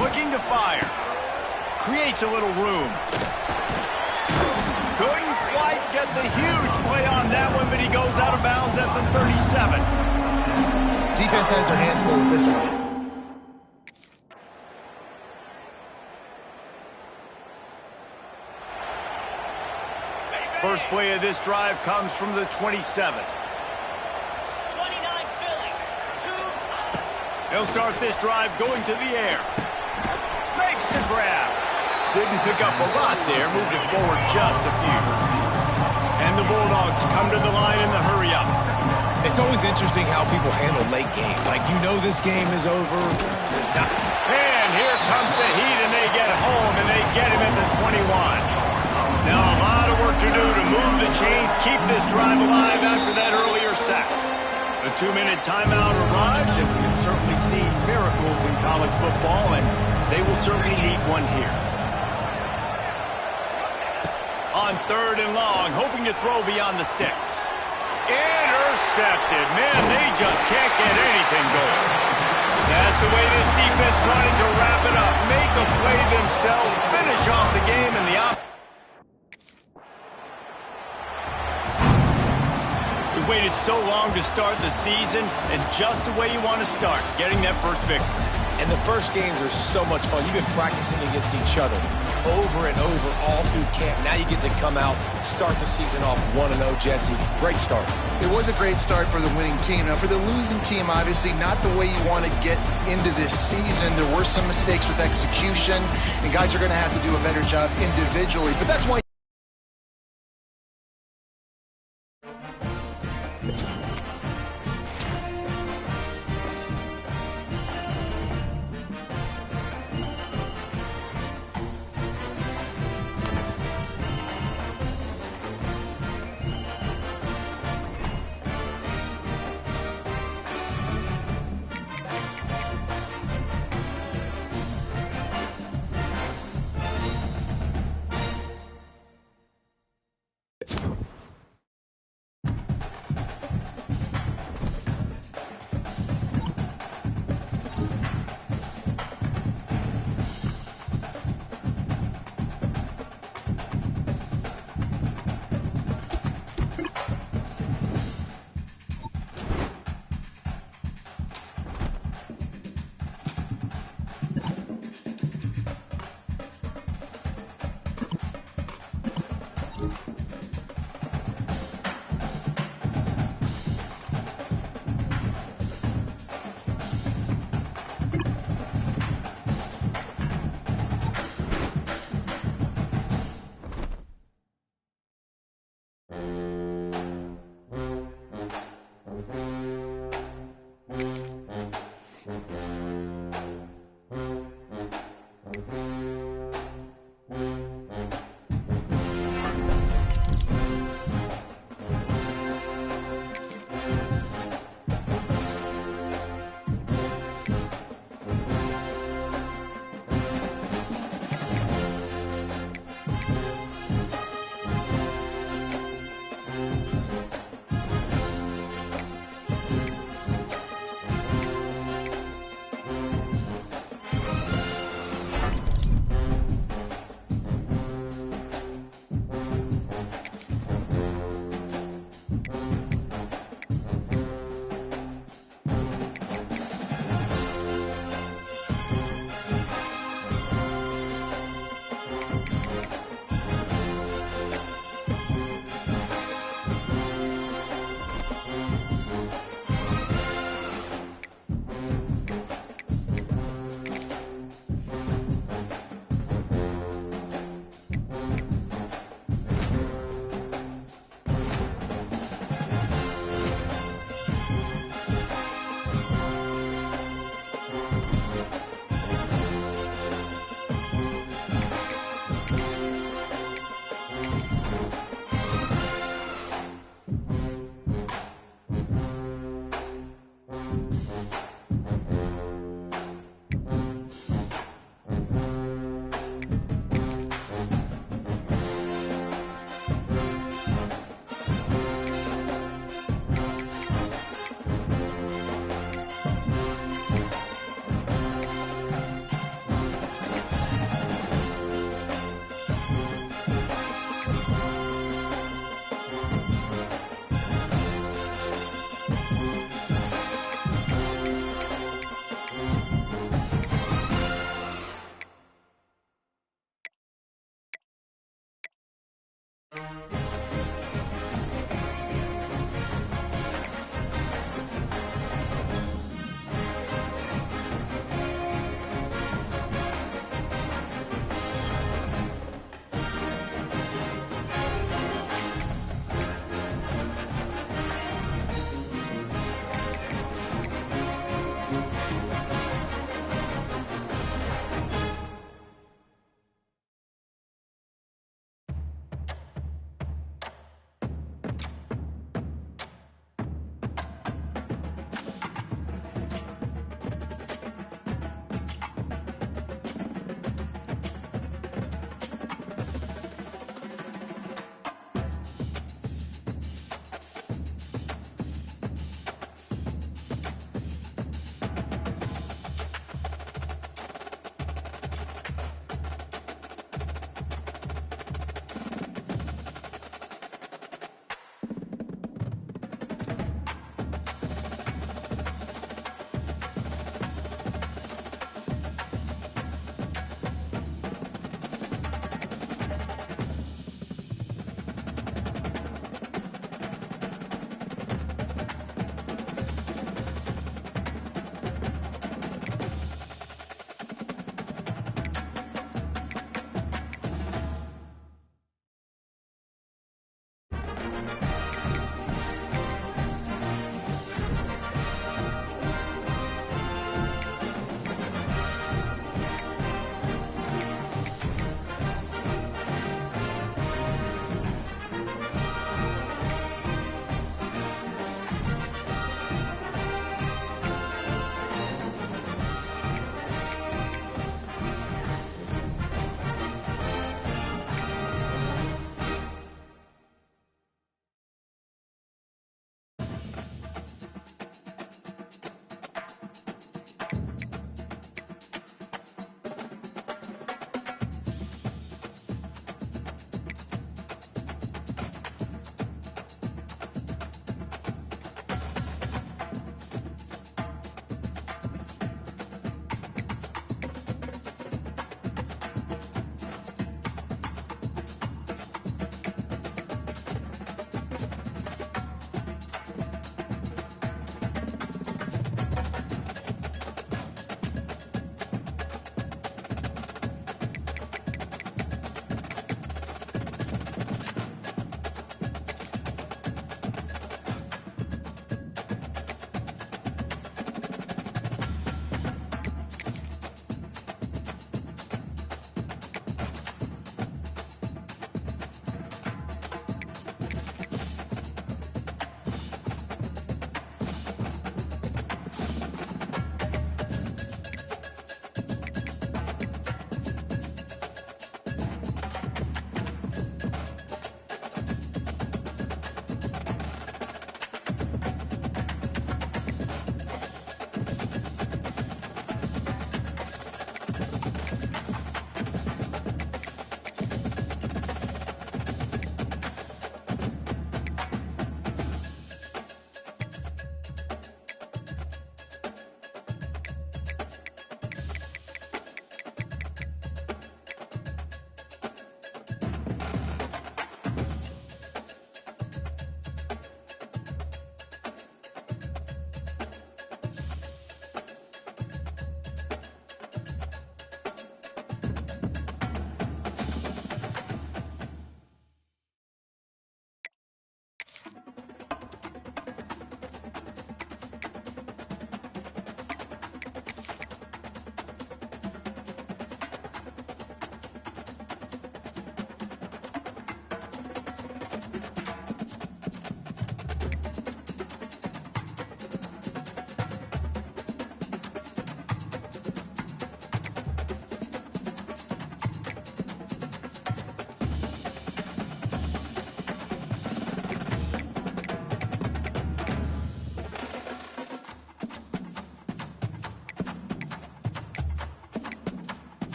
Looking to fire. Creates a little room. Couldn't quite get the huge play on that one, but he goes out of bounds at the 37. Defense has their hands full with this one. First play of this drive comes from the 27. 29 Philly. 2. He'll start this drive going to the air. Makes the grab. Didn't pick up a lot there. Moved it forward just a few. And the Bulldogs come to the line in the hurry-up. It's always interesting how people handle late game. Like, you know this game is over. There's not... And here comes the heat, and they get home, and they get him at the 21. Now a lot of work to do to move the chains, keep this drive alive after that earlier sack. The 2-minute timeout arrives, and we have certainly seen miracles in college football, and they will certainly need one here. On 3rd and long, hoping to throw beyond the sticks. Intercepted. Man, they just can't get anything going. That's the way this defense wanted to wrap it up. Make a play themselves, finish off the game, and the We waited so long to start the season, and just the way you want to start, getting that first victory. And the first games are so much fun. You've been practicing against each other over and over all through camp. Now you get to come out, start the season off 1-0, Jesse. Great start. It was a great start for the winning team. Now, for the losing team, obviously not the way you want to get into this season. There were some mistakes with execution, and guys are going to have to do a better job individually. But that's why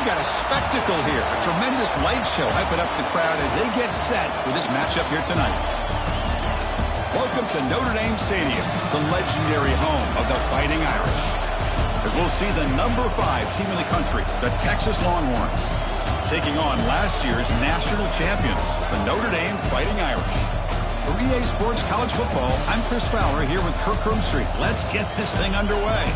got a spectacle here. A tremendous light show hyping up the crowd as they get set for this matchup here tonight. Welcome to Notre Dame Stadium, the legendary home of the Fighting Irish. As we'll see the number 5 team in the country, the Texas Longhorns, taking on last year's national champions, the Notre Dame Fighting Irish. For EA Sports College Football, I'm Chris Fowler here with Kirk Street. Let's get this thing underway.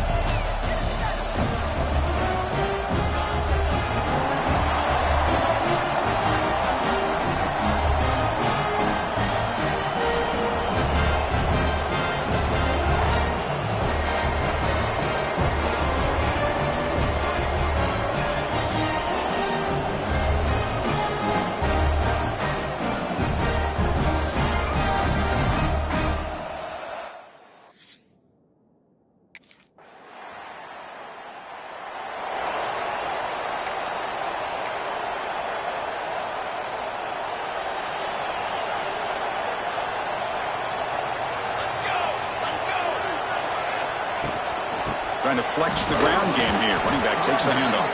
Trying to flex the ground game here. Running back takes the handoff.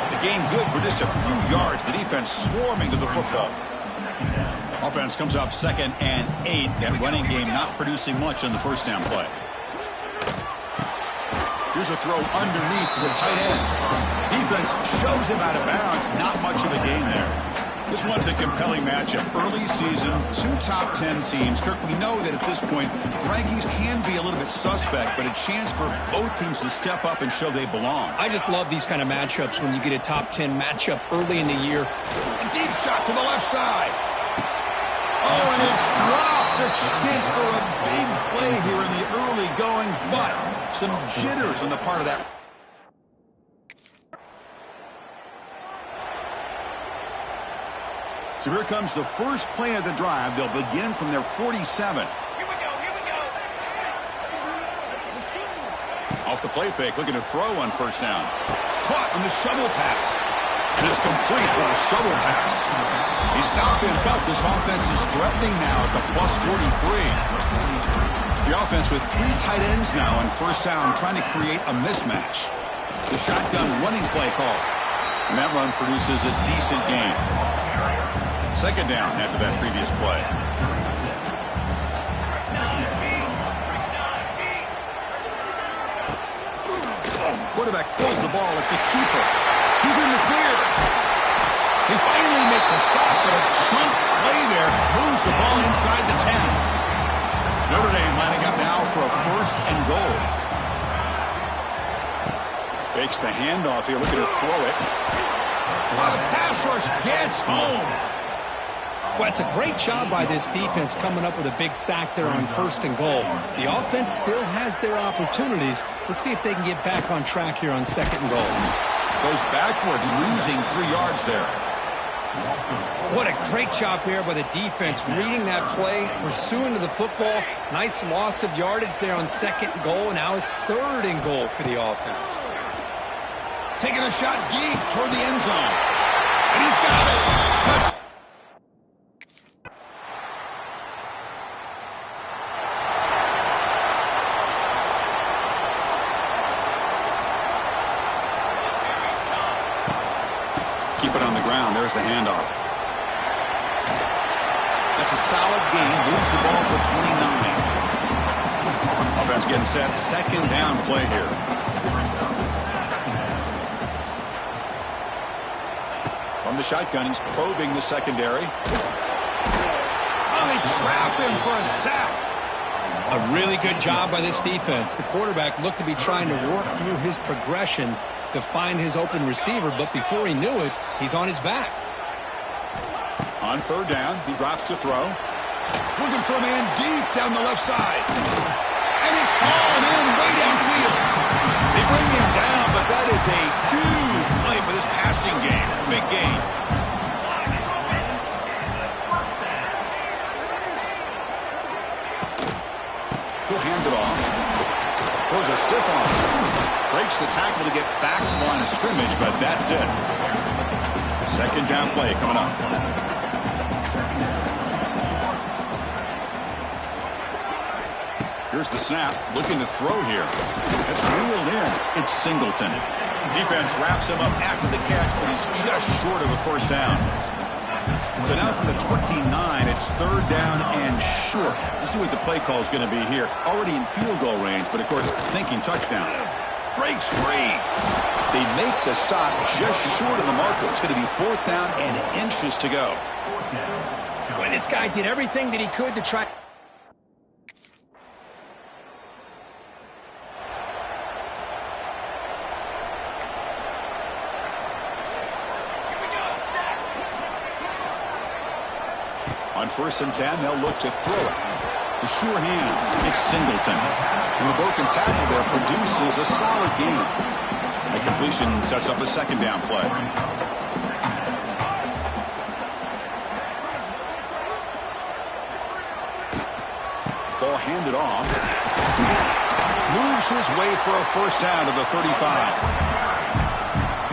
The gain good for just a few yards. The defense swarming to the football. Offense comes up 2nd and 8. That running game not producing much on the first down play. Here's a throw underneath to the tight end. Defense shoves him out of bounds. Not much of a gain there. This one's a compelling matchup. Early season, 2 top 10 teams. Kirk, we know that at this point, rankings can be a little bit suspect, but a chance for both teams to step up and show they belong. I just love these kind of matchups when you get a top 10 matchup early in the year. A deep shot to the left side. Oh, and it's dropped. A chance for a big play here in the early going, but some jitters on the part of that. So here comes the first play of the drive. They'll begin from their 47. Here we go. Off the play fake, looking to throw on first down. Caught on the shovel pass. And it's complete with a shovel pass. He's stopping, but this offense is threatening now at the plus 43. The offense with 3 tight ends now on first down, trying to create a mismatch. The shotgun running play call. And that run produces a decent gain. 2nd down after that previous play. Quarterback pulls the ball. It's a keeper. He's in the clear. They finally make the stop, but a chunk play there moves the ball inside the 10. Notre Dame lining up now for a 1st and goal. Fakes the handoff here, looking to throw it. Oh, the pass rush gets home. Well, it's a great job by this defense coming up with a big sack there on 1st and goal. The offense still has their opportunities. Let's see if they can get back on track here on 2nd and goal. Goes backwards, losing 3 yards there. What a great job there by the defense, reading that play, pursuing to the football. Nice loss of yardage there on 2nd and goal. Now it's 3rd and goal for the offense. Taking a shot deep toward the end zone. And he's got it. Touch. Keep it on the ground. There's the handoff. That's a solid gain. Moves the ball to the 29. Offense getting set. 2nd down play here. From the shotgun, he's probing the secondary. Oh, they trap him for a sack. A really good job by this defense. The quarterback looked to be trying to work through his progressions to find his open receiver, but before he knew it, he's on his back. On 3rd down, he drops to throw. Looking for a man deep down the left side. And it's hauled in way downfield. They bring him down, but that is a huge play for this passing game. Big gain. He'll hand it off. Throws a stiff arm. Breaks the tackle to get back to the line of scrimmage, but that's it. 2nd down play coming up. Here's the snap. Looking to throw here. That's reeled in. It's Singleton. Defense wraps him up after the catch, but he's just short of a first down. So now from the 29, it's third down and short. Let's see what the play call is going to be here. Already in field goal range, but of course thinking touchdown. Breaks free. They make the stop just short of the marker. It's going to be fourth down and inches to go. Well, this guy did everything that he could to try. On 1st and 10, they'll look to throw it. The sure hands, it's Singleton. And the broken tackle there produces a solid gain. A completion sets up a second down play. Ball handed off. Moves his way for a first down to the 35.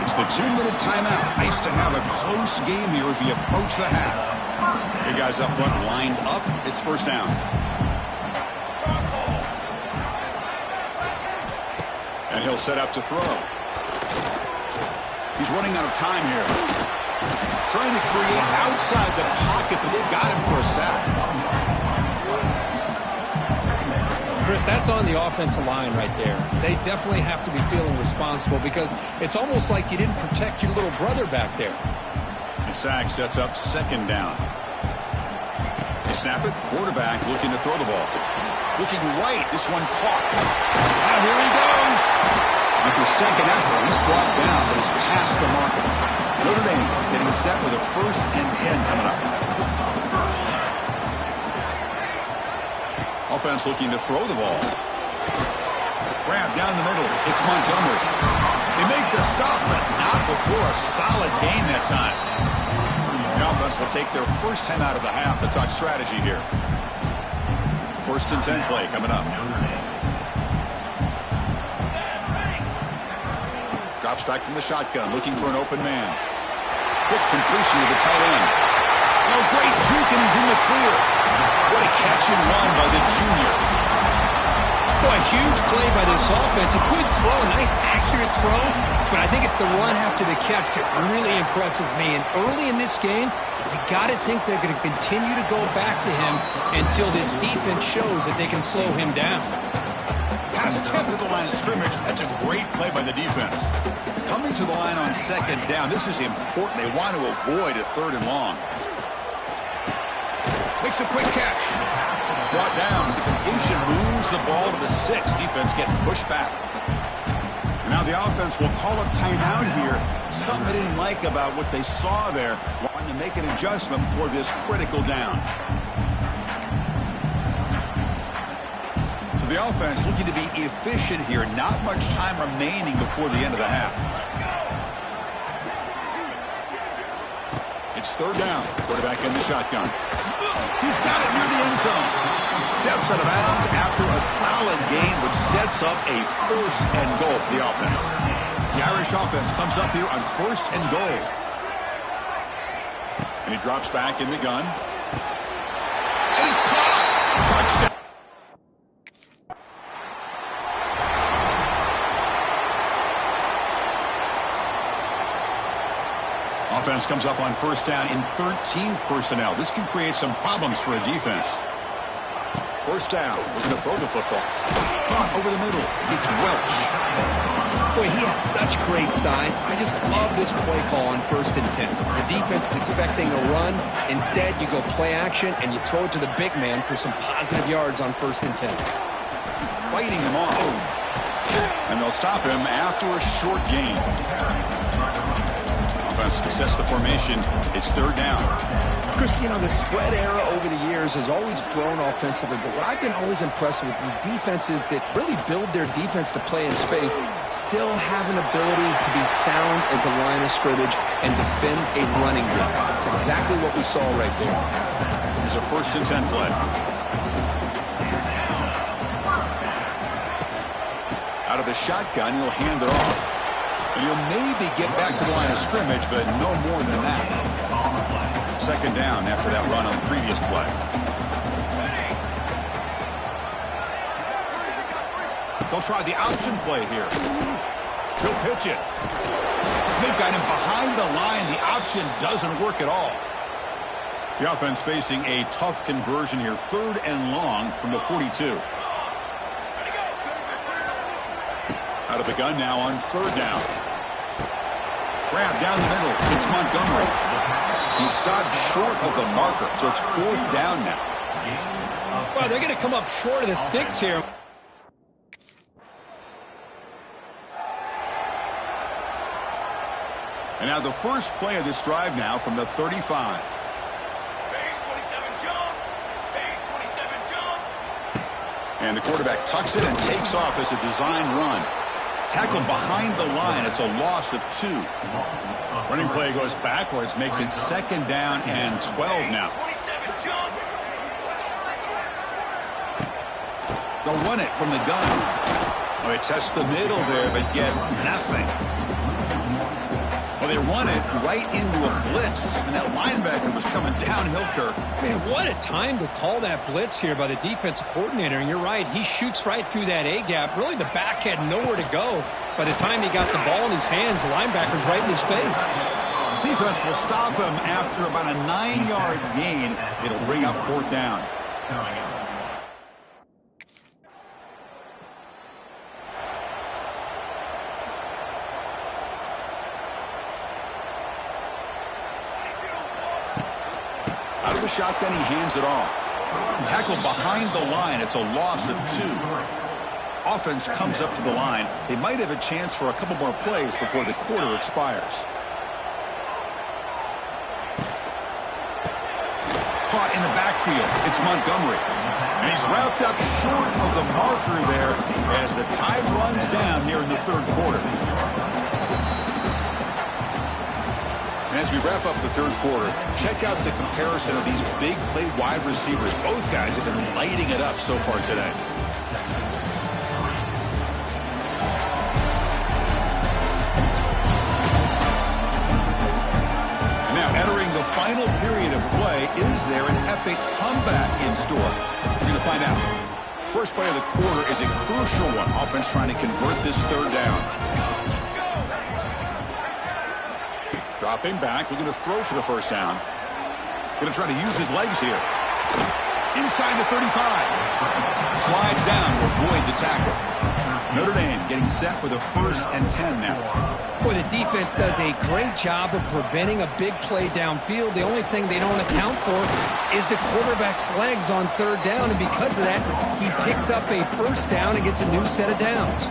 It's the 2-minute timeout. Nice to have a close game here as we approach the half. Big guys up front lined up. It's first down. And he'll set up to throw. He's running out of time here. Trying to create outside the pocket, but they've got him for a sack. Chris, that's on the offensive line right there. They definitely have to be feeling responsible because it's almost like you didn't protect your little brother back there. The sack sets up second down. They snap it. Quarterback looking to throw the ball. Looking right. This one caught. Now here he goes. After second effort, he's brought down, but he's past the marker. Notre Dame getting set with a 1st and 10 coming up. Offense looking to throw the ball. Grab down the middle. It's Montgomery. They make the stop, but not before a solid gain that time. The offense will take their first 10 out of the half to talk strategy here. 1st and 10 play coming up. Drops back from the shotgun, looking for an open man. Quick completion to the tight end. Oh, great juke, and he's in the clear. What a catch and run by the junior. Boy, a huge play by this offense. A good throw, a nice accurate throw. But I think it's the run after the catch that really impresses me. And early in this game, you got to think they're going to continue to go back to him until this defense shows that they can slow him down. Pass tipped to the line of scrimmage. That's a great play by the defense. Coming to the line on second down. This is important. They want to avoid a 3rd and long. Makes a quick catch. Brought down. The completion moves the ball to the 6. Defense getting pushed back. And now the offense will call a timeout here. Something they didn't like about what they saw there. Wanting to make an adjustment for this critical down. So the offense looking to be efficient here. Not much time remaining before the end of the half. It's third down. Quarterback in the shotgun. He's got it near the end zone. Steps out of bounds after a solid gain, which sets up a 1st and goal for the offense. The Irish offense comes up here on 1st and goal. And he drops back in the gun. And it's caught. Touchdown. Offense comes up on 1st down in 13 personnel. This can create some problems for a defense. 1st down. Looking to throw the football. Caught over the middle. It's Welch. Boy, he has such great size. I just love this play call on 1st and 10. The defense is expecting a run. Instead, you go play action, and you throw it to the big man for some positive yards on 1st and 10. Fighting him off. And they'll stop him after a short gain. Assess the formation. It's third down. Chris, you know, the spread era over the years has always grown offensively, but what I've been always impressed with defenses that really build their defense to play in space still have an ability to be sound at the line of scrimmage and defend a running game. It's exactly what we saw right there. There's a 1st and 10 play. Out of the shotgun, he'll hand it off. And he'll maybe get back to the line of scrimmage, but no more than that. Second down after that run on the previous play. They'll try the option play here. He'll pitch it. They've got him behind the line. The option doesn't work at all. The offense facing a tough conversion here. 3rd and long from the 42. Out of the gun now on 3rd down. Grab down the middle. It's Montgomery. He stopped short of the marker, so it's 4th down now. Well, they're going to come up short of the sticks here. And now the first play of this drive now from the 35. Base 27 jump. Base 27 jump. And the quarterback tucks it and takes off as a design run. Tackled behind the line. It's a loss of 2. Running play goes backwards, makes it 2nd down and 12 now. 27 jump. They'll run it from the gun. Well, they test the middle there, but get nothing. Well, they run it right into a blitz, and that linebacker was coming downhill, Kirk. Man, what a time to call that blitz here by the defensive coordinator. And you're right, he shoots right through that A-gap. Really, the back had nowhere to go. By the time he got the ball in his hands, the linebacker's right in his face. Defense will stop him after about a 9-yard gain. It'll bring up 4th down. Out of the shotgun, he hands it off. Tackled behind the line. It's a loss of 2. Offense comes up to the line. They might have a chance for a couple more plays before the quarter expires. Caught in the backfield. It's Montgomery. And he's wrapped up short of the marker there as the tide runs down here in the 3rd quarter. And as we wrap up the 3rd quarter, check out the comparison of these big play wide receivers. Both guys have been lighting it up so far today. Now entering the final period of play, is there an epic comeback in store? We're going to find out. First play of the quarter is a crucial one. Offense trying to convert this 3rd down. Dropping back, looking to throw for the 1st down. Going to try to use his legs here. Inside the 35. Slides down to avoid the tackle. Notre Dame getting set for the 1st and 10 now. Boy, the defense does a great job of preventing a big play downfield. The only thing they don't account for is the quarterback's legs on 3rd down, and because of that, he picks up a 1st down and gets a new set of downs.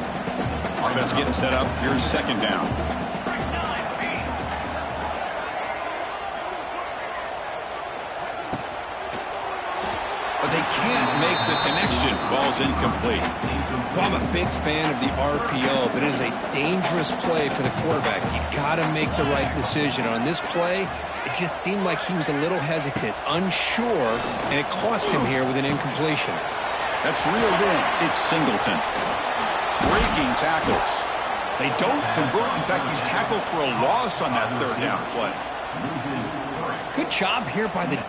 Offense getting set up. Here's 2nd down. But they can't make the connection. Ball's incomplete. Well, I'm a big fan of the RPO, but it is a dangerous play for the quarterback. You got to make the right decision. On this play, it just seemed like he was a little hesitant, unsure, and it cost him here with an incompletion. That's reeled in. It's Singleton. Breaking tackles. They don't convert. In fact, he's tackled for a loss on that 3rd down play. Good job here by the...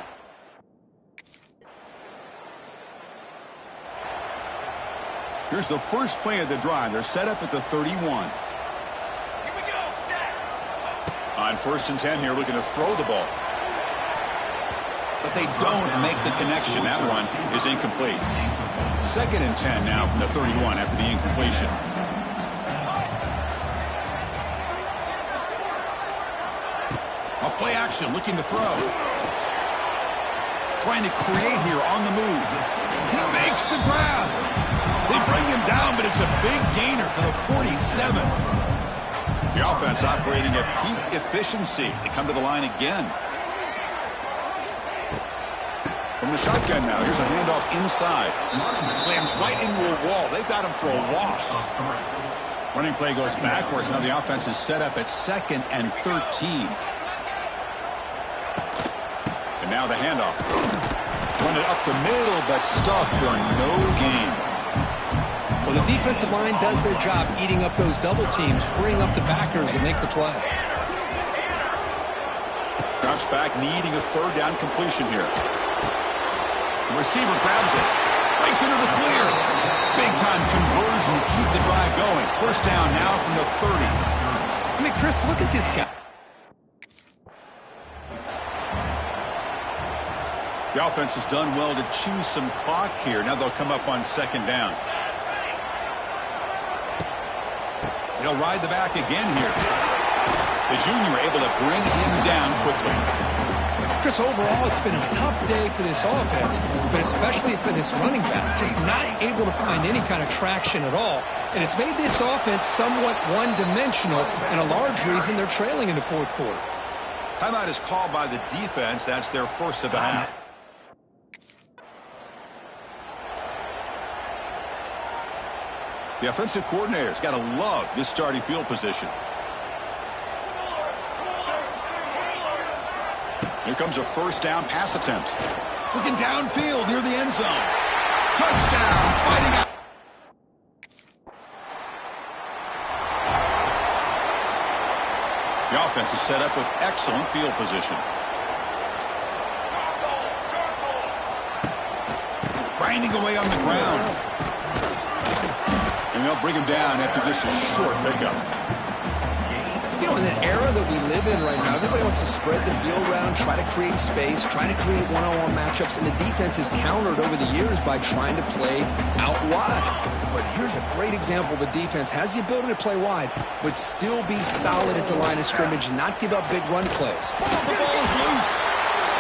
Here's the first play of the drive. They're set up at the 31. Here we go. Set. On 1st and 10 here, looking to throw the ball. But they don't make the connection. That one is incomplete. 2nd and 10 now from the 31 after the incompletion. A play action, looking to throw. Trying to create here on the move. He makes the grab. They bring him down, but it's a big gainer to the 47. The offense operating at peak efficiency. They come to the line again. From the shotgun now, here's a handoff inside. Slams right into a wall. They've got him for a loss. Running play goes backwards. Now the offense is set up at 2nd and 13. And now the handoff. Run it up the middle, but stuffed for no gain. Well, the defensive line does their job eating up those double teams, freeing up the backers to make the play. Drops back, needing a 3rd down completion here. The receiver grabs it. Breaks into the clear. Big-time conversion to keep the drive going. First down now from the 30. I mean, Chris, look at this guy. The offense has done well to chew some clock here. Now they'll come up on second down. They'll ride the back again here. The junior able to bring him down quickly. Chris, overall, it's been a tough day for this offense, but especially for this running back. Just not able to find any kind of traction at all. And it's made this offense somewhat one-dimensional, and a large reason they're trailing in the fourth quarter. Timeout is called by the defense. That's their first of the half. The offensive coordinator's got to love this starting field position. Here comes a first down pass attempt. Looking downfield near the end zone. Touchdown, fighting out. The offense is set up with excellent field position. Grinding away on the ground. And they'll bring him down after just a short pickup. You know, in the era that we live in right now, everybody wants to spread the field around, try to create space, try to create one-on-one matchups, and the defense is countered over the years by trying to play out wide. But here's a great example. The defense has the ability to play wide, but still be solid at the line of scrimmage, not give up big run plays. The ball is loose.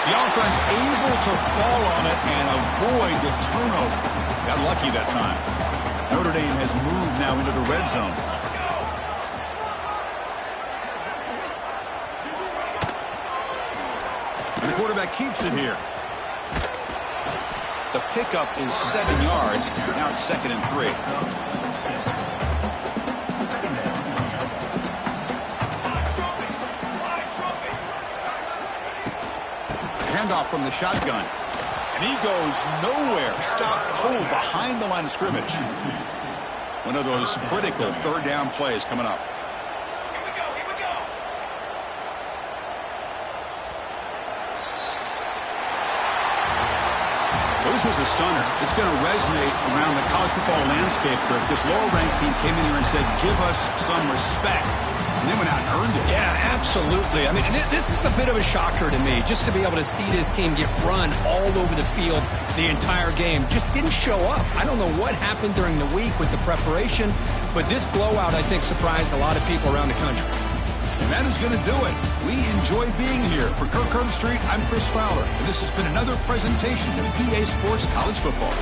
The offense able to fall on it and avoid the turnover. Got lucky that time. Notre Dame has moved now into the red zone. And the quarterback keeps it here. The pickup is 7 yards. Now it's 2nd and 3. Handoff from the shotgun. And he goes nowhere. Stopped cold behind the line of scrimmage. One of those critical third down plays coming up. This was a stunner. It's going to resonate around the college football landscape if this lower-ranked team came in here and said, give us some respect. And they went out and earned it. Yeah, absolutely. I mean, this is a bit of a shocker to me, just to be able to see this team get run all over the field the entire game. Just didn't show up. I don't know what happened during the week with the preparation, but this blowout, I think, surprised a lot of people around the country. And that is going to do it. We enjoy being here. For Kirk Street, I'm Chris Fowler, and this has been another presentation of EA Sports College Football.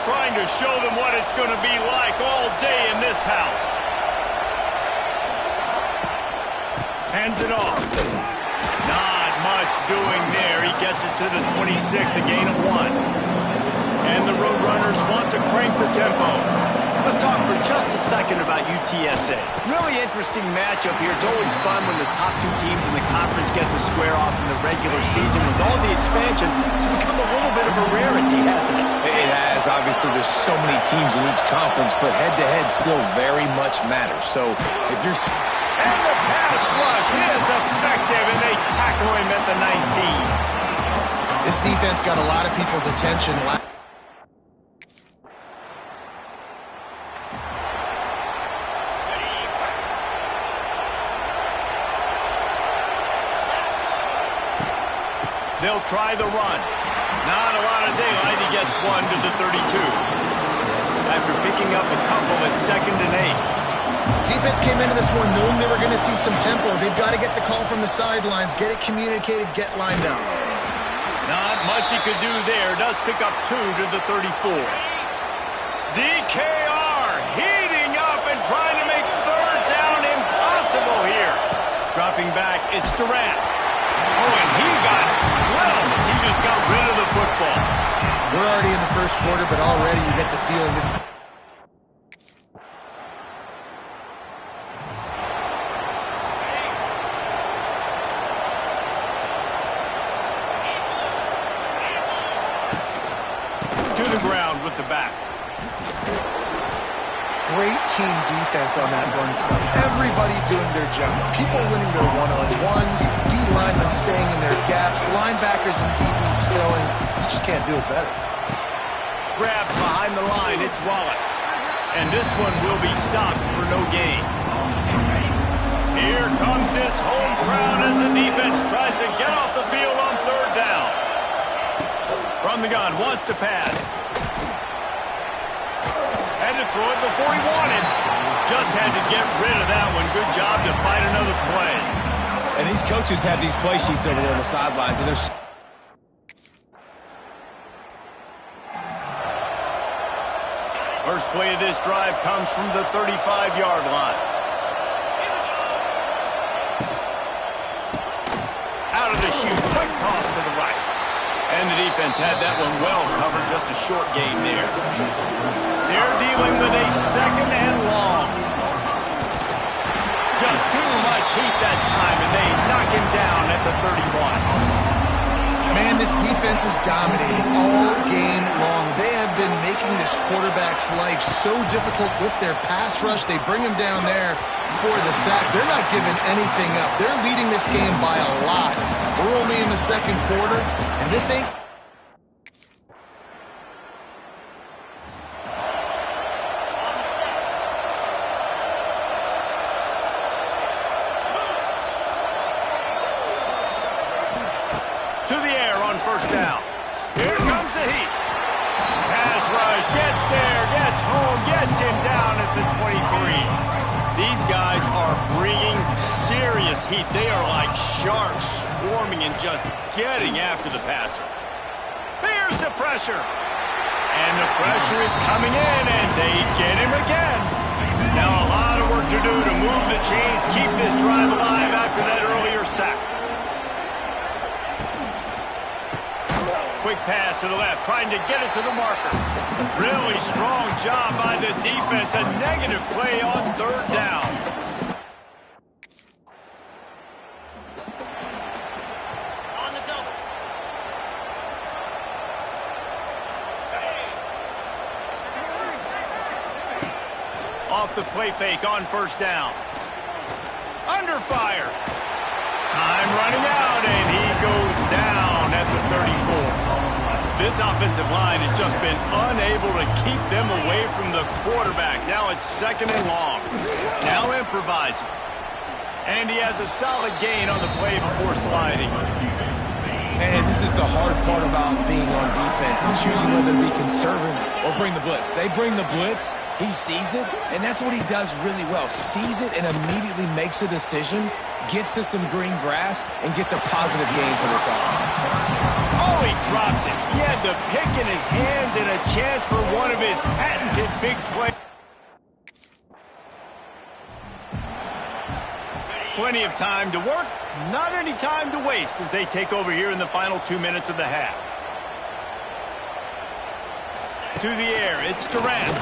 trying to show them what it's going to be like all day in this house. Hands it off. Not much doing there. He gets it to the 26, a gain of 1. And the Roadrunners want to crank the tempo. Let's talk for just a second about UTSA. Really interesting matchup here. It's always fun when the top two teams in the conference get to square off in the regular season. With all the expansion, it's become a little bit of a rarity, hasn't it? It has. Obviously, there's so many teams in each conference, but head-to-head still very much matters. So if you're... And the pass rush is effective, and they tackle him at the 19. This defense got a lot of people's attention. They'll try the run. Not a lot of daylight. He gets 1 to the 32. After picking up a couple at 2nd and 8. Defense came into this one knowing they were going to see some tempo. They've got to get the call from the sidelines, get it communicated, get lined up. Not much he could do there. Does pick up 2 to the 34. DKR heating up and trying to make 3rd down impossible here. Dropping back, it's Durant. Oh, and he got drilled as he just got rid of the football. We're already in the first quarter, but already you get the feeling this... To the ground with the back. Great team defense on that run play. Everybody doing their job. People winning their one-on-ones, D-linemen staying in their gaps, linebackers and DBs filling. You just can't do it better. Grabbed behind the line, it's Wallace. And this one will be stopped for no gain. Here comes this home crowd as the defense tries to get off the field on 3rd down. From the gun, wants to pass. Had to throw it before he wanted. Just had to get rid of that one. Good job to fight another play. And these coaches have these play sheets over there on the sidelines, and they're... First play of this drive comes from the 35-yard line. Out of the chute, quick toss to the right. And the defense had that one well covered, just a short gain there. They're dealing with a 2nd and long. Just too much heat that time, and they knock him down at the 31. Man, this defense is dominating all game long. They have been making this quarterback's life so difficult with their pass rush. They bring him down there for the sack. They're not giving anything up. They're leading this game by a lot. We're only in the 2nd quarter, and this ain't... To the air on 1st down. Here comes the heat. Pass rush, gets there, gets home, gets him down at the 23. These guys are bringing serious heat. They are like sharks swarming and just getting after the passer. Here's the pressure. And the pressure is coming in, and they get him again. Now a lot of work to do to move the chains, keep this drive alive after that earlier sack. Quick pass to the left, trying to get it to the marker. Really strong job by the defense. A negative play on 3rd down. On the double. Off the play fake on 1st down. Under fire. Time running out, and he goes down at the 34. This offensive line has just been unable to keep them away from the quarterback. Now it's 2nd and long. Now improvising. And he has a solid gain on the play before sliding. And this is the hard part about being on defense and choosing whether to be conservative or bring the blitz. They bring the blitz, he sees it, and that's what he does really well. Sees it and immediately makes a decision, gets to some green grass, and gets a positive gain for this offense. Oh, he dropped it. He had the pick in his hands and a chance for one of his patented big plays. Plenty of time to work, not any time to waste as they take over here in the final 2 minutes of the half. To the air, it's Durant.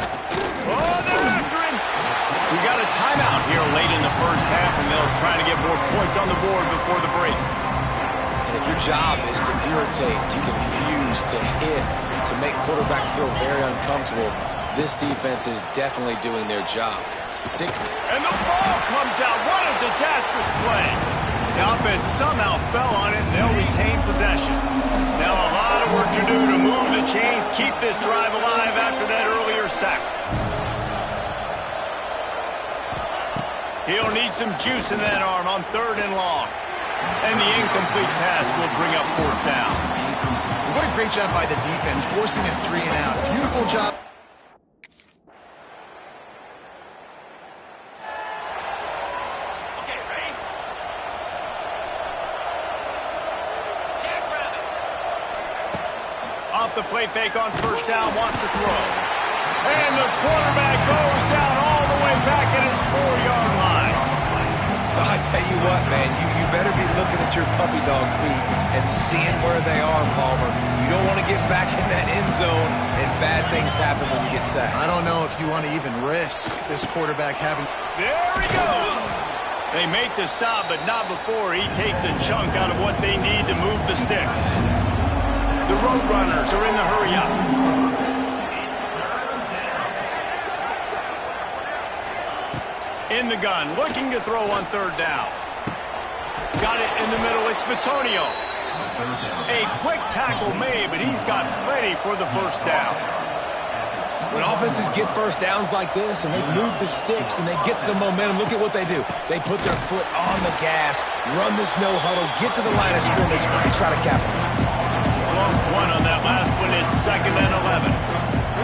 Oh, they're after him. We got a timeout here late in the first half, and they'll try to get more points on the board before the break. And if your job is to irritate, to confuse, to hit, to make quarterbacks feel very uncomfortable, this defense is definitely doing their job. And the ball comes out. What a disastrous play. The offense somehow fell on it, and they'll retain possession. Now a lot of work to do to move the chains, keep this drive alive after that earlier sack. He'll need some juice in that arm on 3rd and long. And the incomplete pass will bring up 4th down. What a great job by the defense, forcing a 3 and out. Beautiful job. Okay, ready? Jackrabbit. Off the play fake on 1st down, wants to throw. And the quarterback goes down all the way back at his 4-yard line. I tell you what, man, you better be looking at your puppy dog feet and seeing where they are, Palmer. You don't want to get back in that end zone and bad things happen when you get sacked. I don't know if you want to even risk this quarterback having... There he goes. They make the stop, but not before he takes a chunk out of what they need to move the sticks. The Roadrunners are in the hurry-up. In the gun, looking to throw on 3rd down. Got it in the middle, it's Bitonio. A quick tackle made, but he's got plenty for the 1st down. When offenses get 1st downs like this and they move the sticks and they get some momentum, look at what they do. They put their foot on the gas, run this no huddle, get to the line of scrimmage, and try to capitalize. Lost one on that last one, it's 2nd and 11.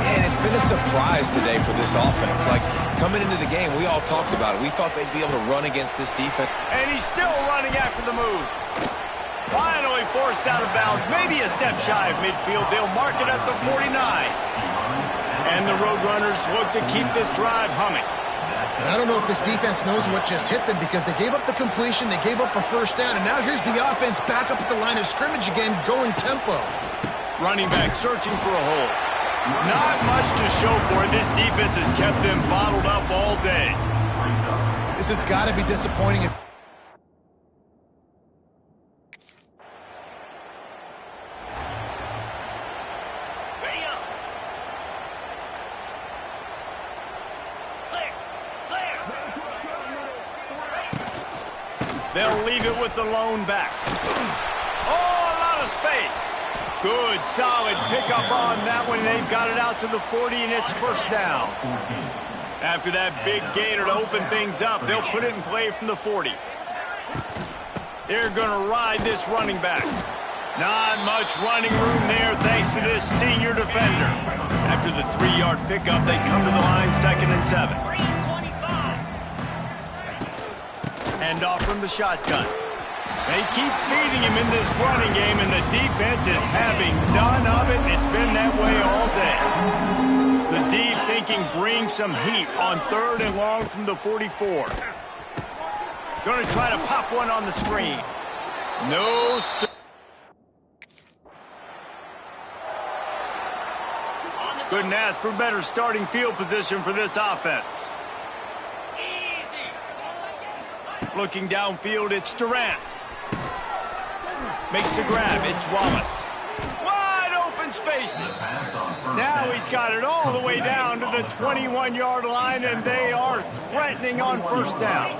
And it's been a surprise today for this offense. Like, coming into the game, we all talked about it. We thought they'd be able to run against this defense. And he's still running after the move. Finally forced out of bounds, maybe a step shy of midfield. They'll mark it at the 49. And the Roadrunners look to keep this drive humming. I don't know if this defense knows what just hit them because they gave up the completion, they gave up a 1st down, and now here's the offense back up at the line of scrimmage again, going tempo. Running back searching for a hole. Not much to show for it. This defense has kept them bottled up all day. This has got to be disappointing. Ready up. Clear. They'll leave it with the lone back. Oh, a lot of space. Good, solid pickup on that one. They've got it out to the 40, and it's 1st down. After that big gainer to open things up, they'll put it in play from the 40. They're going to ride this running back. Not much running room there thanks to this senior defender. After the 3-yard pickup, they come to the line 2nd and 7. 325. Hand off from the shotgun. They keep feeding him in this running game, and the defense is having none of it. It's been that way all day. The D thinking bring some heat on 3rd and long from the 44. Going to try to pop one on the screen. No, sir. Couldn't ask for better starting field position for this offense. Looking downfield, it's Durant. Makes the grab, it's Wallace. Wide open spaces. Now he's got it all the way down to the 21-yard line, and they are threatening on 1st down.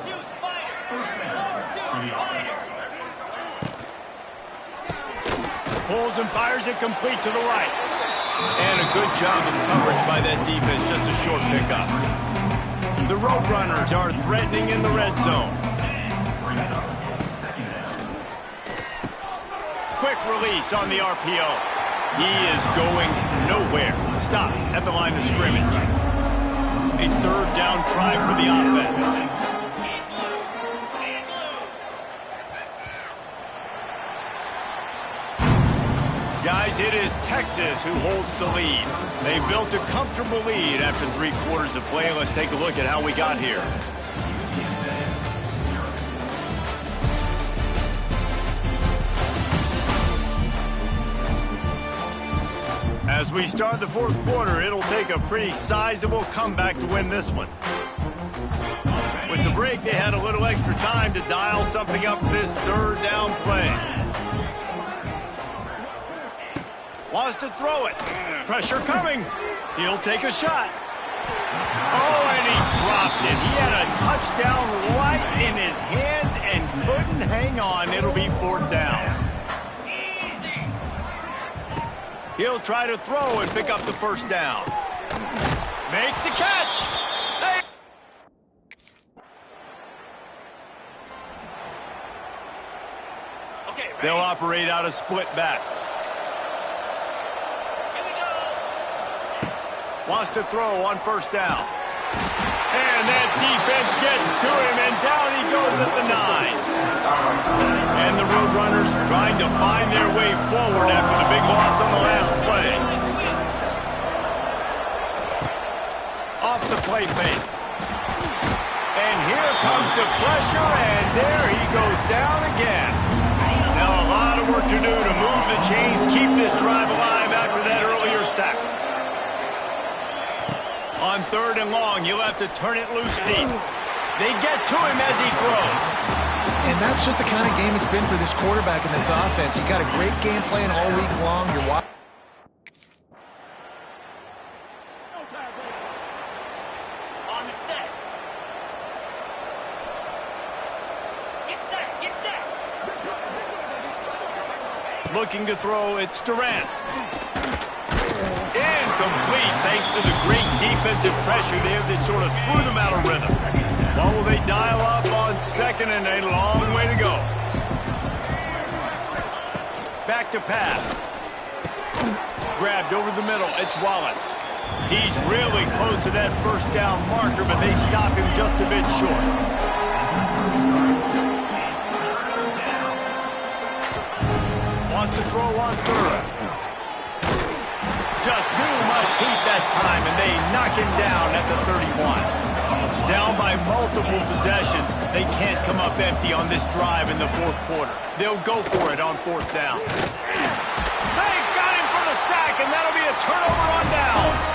Pulls and fires it complete to the right. And a good job of coverage by that defense, just a short pickup. The Roadrunners are threatening in the red zone. Quick release. release on the RPO. He is going nowhere. Stop at the line of scrimmage. A third down try for the offense. Guys, it is Texas who holds the lead. They built a comfortable lead after 3 quarters of play. Let's take a look at how we got here. As we start the 4th quarter, it'll take a pretty sizable comeback to win this one. With the break, they had a little extra time to dial something up for this 3rd down play. Wants to throw it. Pressure coming. He'll take a shot. Oh, and he dropped it. He had a touchdown right in his hands and couldn't hang on. It'll be 4th down. He'll try to throw and pick up the 1st down. Makes the catch. Hey. Okay, ready? They'll operate out of split backs. Here we go. Wants to throw on 1st down. And that defense gets to him, and down he goes at the 9. And the Roadrunners trying to find their way forward after the big loss on the last play. Off the play fake. And here comes the pressure, and there he goes down again. Now a lot of work to do to move the chains, keep this drive alive after that earlier sack. On 3rd and long, you'll have to turn it loose deep. They get to him as he throws. And that's just the kind of game it's been for this quarterback in this offense. You got a great game plan all week long. You're watching. On the set. Get set. Get set. Looking to throw, it's Durant. Incomplete thanks to the great defensive pressure there that sort of threw them out of rhythm. What will they dial up on 2nd and a long way to go? Back to pass. Grabbed over the middle. It's Wallace. He's really close to that 1st down marker, but they stop him just a bit short. Wants to throw on 3rd. Just too much heat that time, and they knock him down at the 31. Down by multiple possessions, they can't come up empty on this drive in the 4th quarter. They'll go for it on 4th down. They got him for the sack, and that'll be a turnover on downs.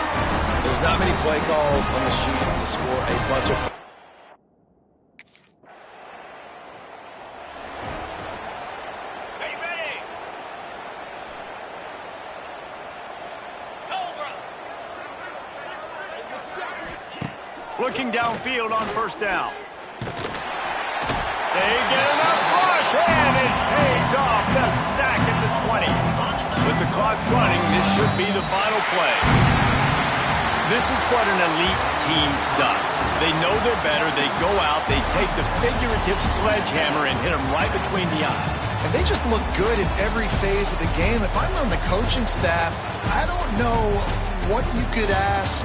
There's not many play calls on the sheet to score a bunch of... Looking downfield on 1st down. They get enough rush, and it pays off. The sack at the 20. With the clock running, this should be the final play. This is what an elite team does. They know they're better. They go out. They take the figurative sledgehammer and hit them right between the eyes. And they just look good in every phase of the game. If I'm on the coaching staff, I don't know what you could ask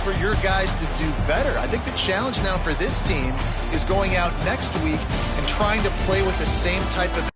for your guys to do better. I think the challenge now for this team is going out next week and trying to play with the same type of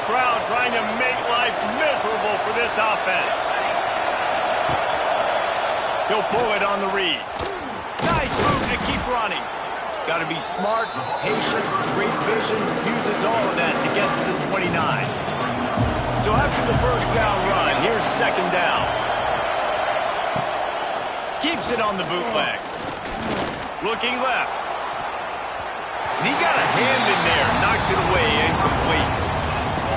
crowd trying to make life miserable for this offense. He'll pull it on the read. Nice move to keep running. Got to be smart, patient, great vision, uses all of that to get to the 29. So after the first down run, here's second down. Keeps it on the bootleg. Looking left. And he got a hand in there, knocks it away, incomplete.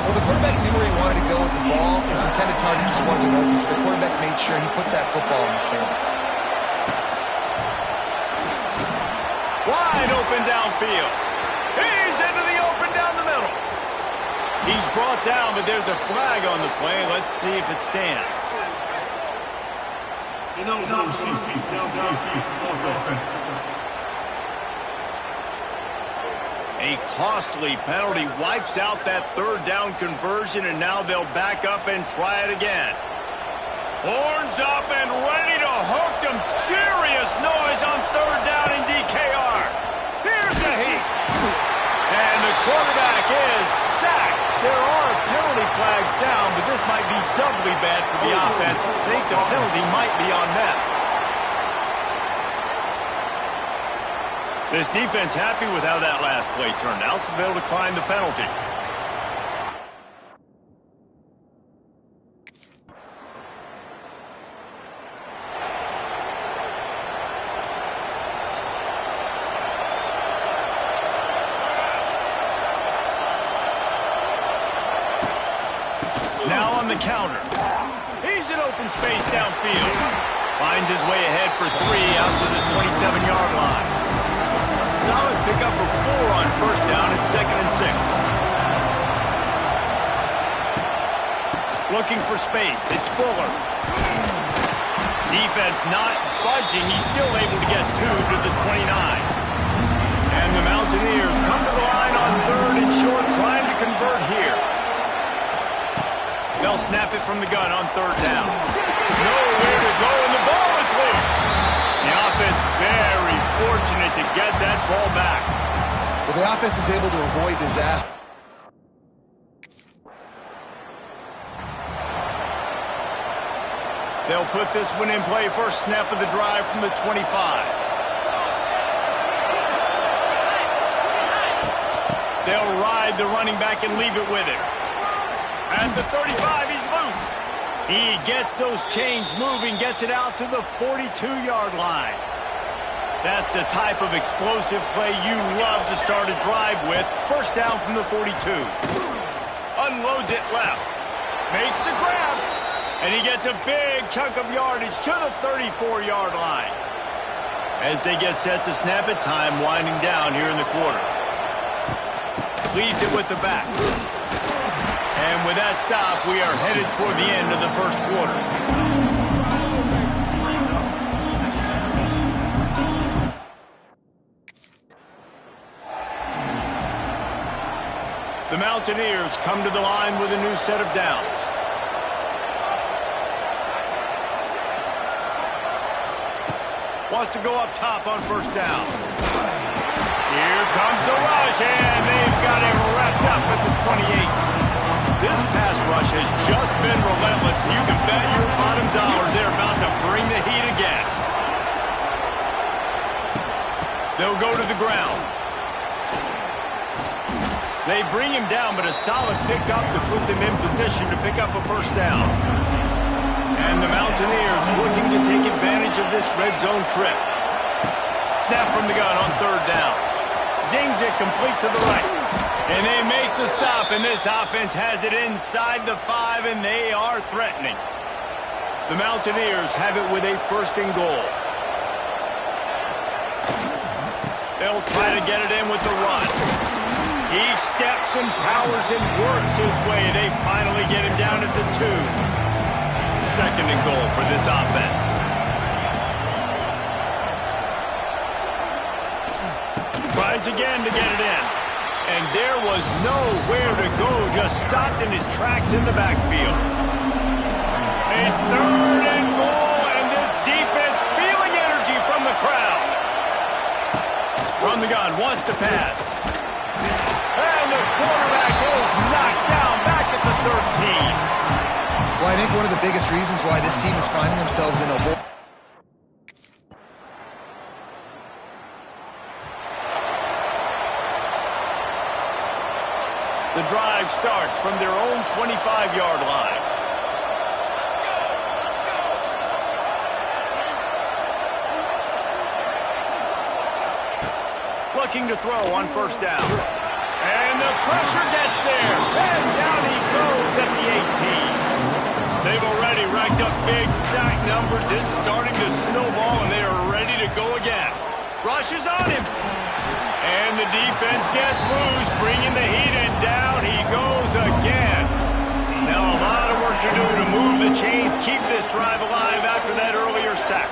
Well, the quarterback knew where he wanted to go with the ball. His intended target just wasn't open, so the quarterback made sure he put that football in the stands. Wide open downfield. He's into the open down the middle. He's brought down, but there's a flag on the play. Let's see if it stands. A costly penalty wipes out that third down conversion, and now they'll back up and try it again. Horns up and ready to hook them. Serious noise on third down in DKR. Here's a heat. And the quarterback is sacked. There are penalty flags down, but this might be doubly bad for the offense. I think the penalty might be on them. This defense happy with how that last play turned out, so they'll decline the penalty. Now on the counter. He's in open space downfield. Finds his way ahead for 3 out to the 27-yard line. Solid pickup of 4 on first down at 2nd and 6. Looking for space. It's Fuller. Defense not budging. He's still able to get 2 to the 29. And the Mountaineers come to the line on 3rd and short, trying to convert here. They'll snap it from the gun on 3rd down. Nowhere to go, and the ball is loose. The offense very fortunate to get that ball back. Well, the offense is able to avoid disaster. They'll put this one in play. First snap of the drive from the 25. They'll ride the running back and leave it with him. At the 35, he's loose. He gets those chains moving, gets it out to the 42-yard line. That's the type of explosive play you love to start a drive with. First down from the 42. Unloads it left. Makes the grab. And he gets a big chunk of yardage to the 34-yard line. As they get set to snap it, time winding down here in the quarter. Leads it with the back. And with that stop, we are headed toward the end of the first quarter. The Mountaineers come to the line with a new set of downs. Wants to go up top on first down. Here comes the rush, and they've got him wrapped up at the 28. This pass rush has just been relentless. You can bet your bottom dollar they're about to bring the heat again. They'll go to the ground. They bring him down, but a solid pickup to put them in position to pick up a first down. And the Mountaineers looking to take advantage of this red zone trip. Snap from the gun on third down. Zings it complete to the right. And they make the stop, and this offense has it inside the 5, and they are threatening. The Mountaineers have it with a first and goal. They'll try to get it in with the run. He steps and powers and works his way. They finally get him down at the 2. Second and goal for this offense. Tries again to get it in. And there was nowhere to go, just stopped in his tracks in the backfield. A 3rd and goal, and this defense feeling energy from the crowd. From the gun, wants to pass. And the quarterback is knocked down back Well, I think one of the biggest reasons why this team is finding themselves in a hole. The drive starts from their own 25-yard line. Looking to throw on first down. And the pressure gets there. And down he goes at the 18. They've already racked up big sack numbers. It's starting to snowball, and they are ready to go again. Rush is on him. And the defense gets loose, bringing the heat, and down he goes again. Now a lot of work to do to move the chains, keep this drive alive after that earlier sack.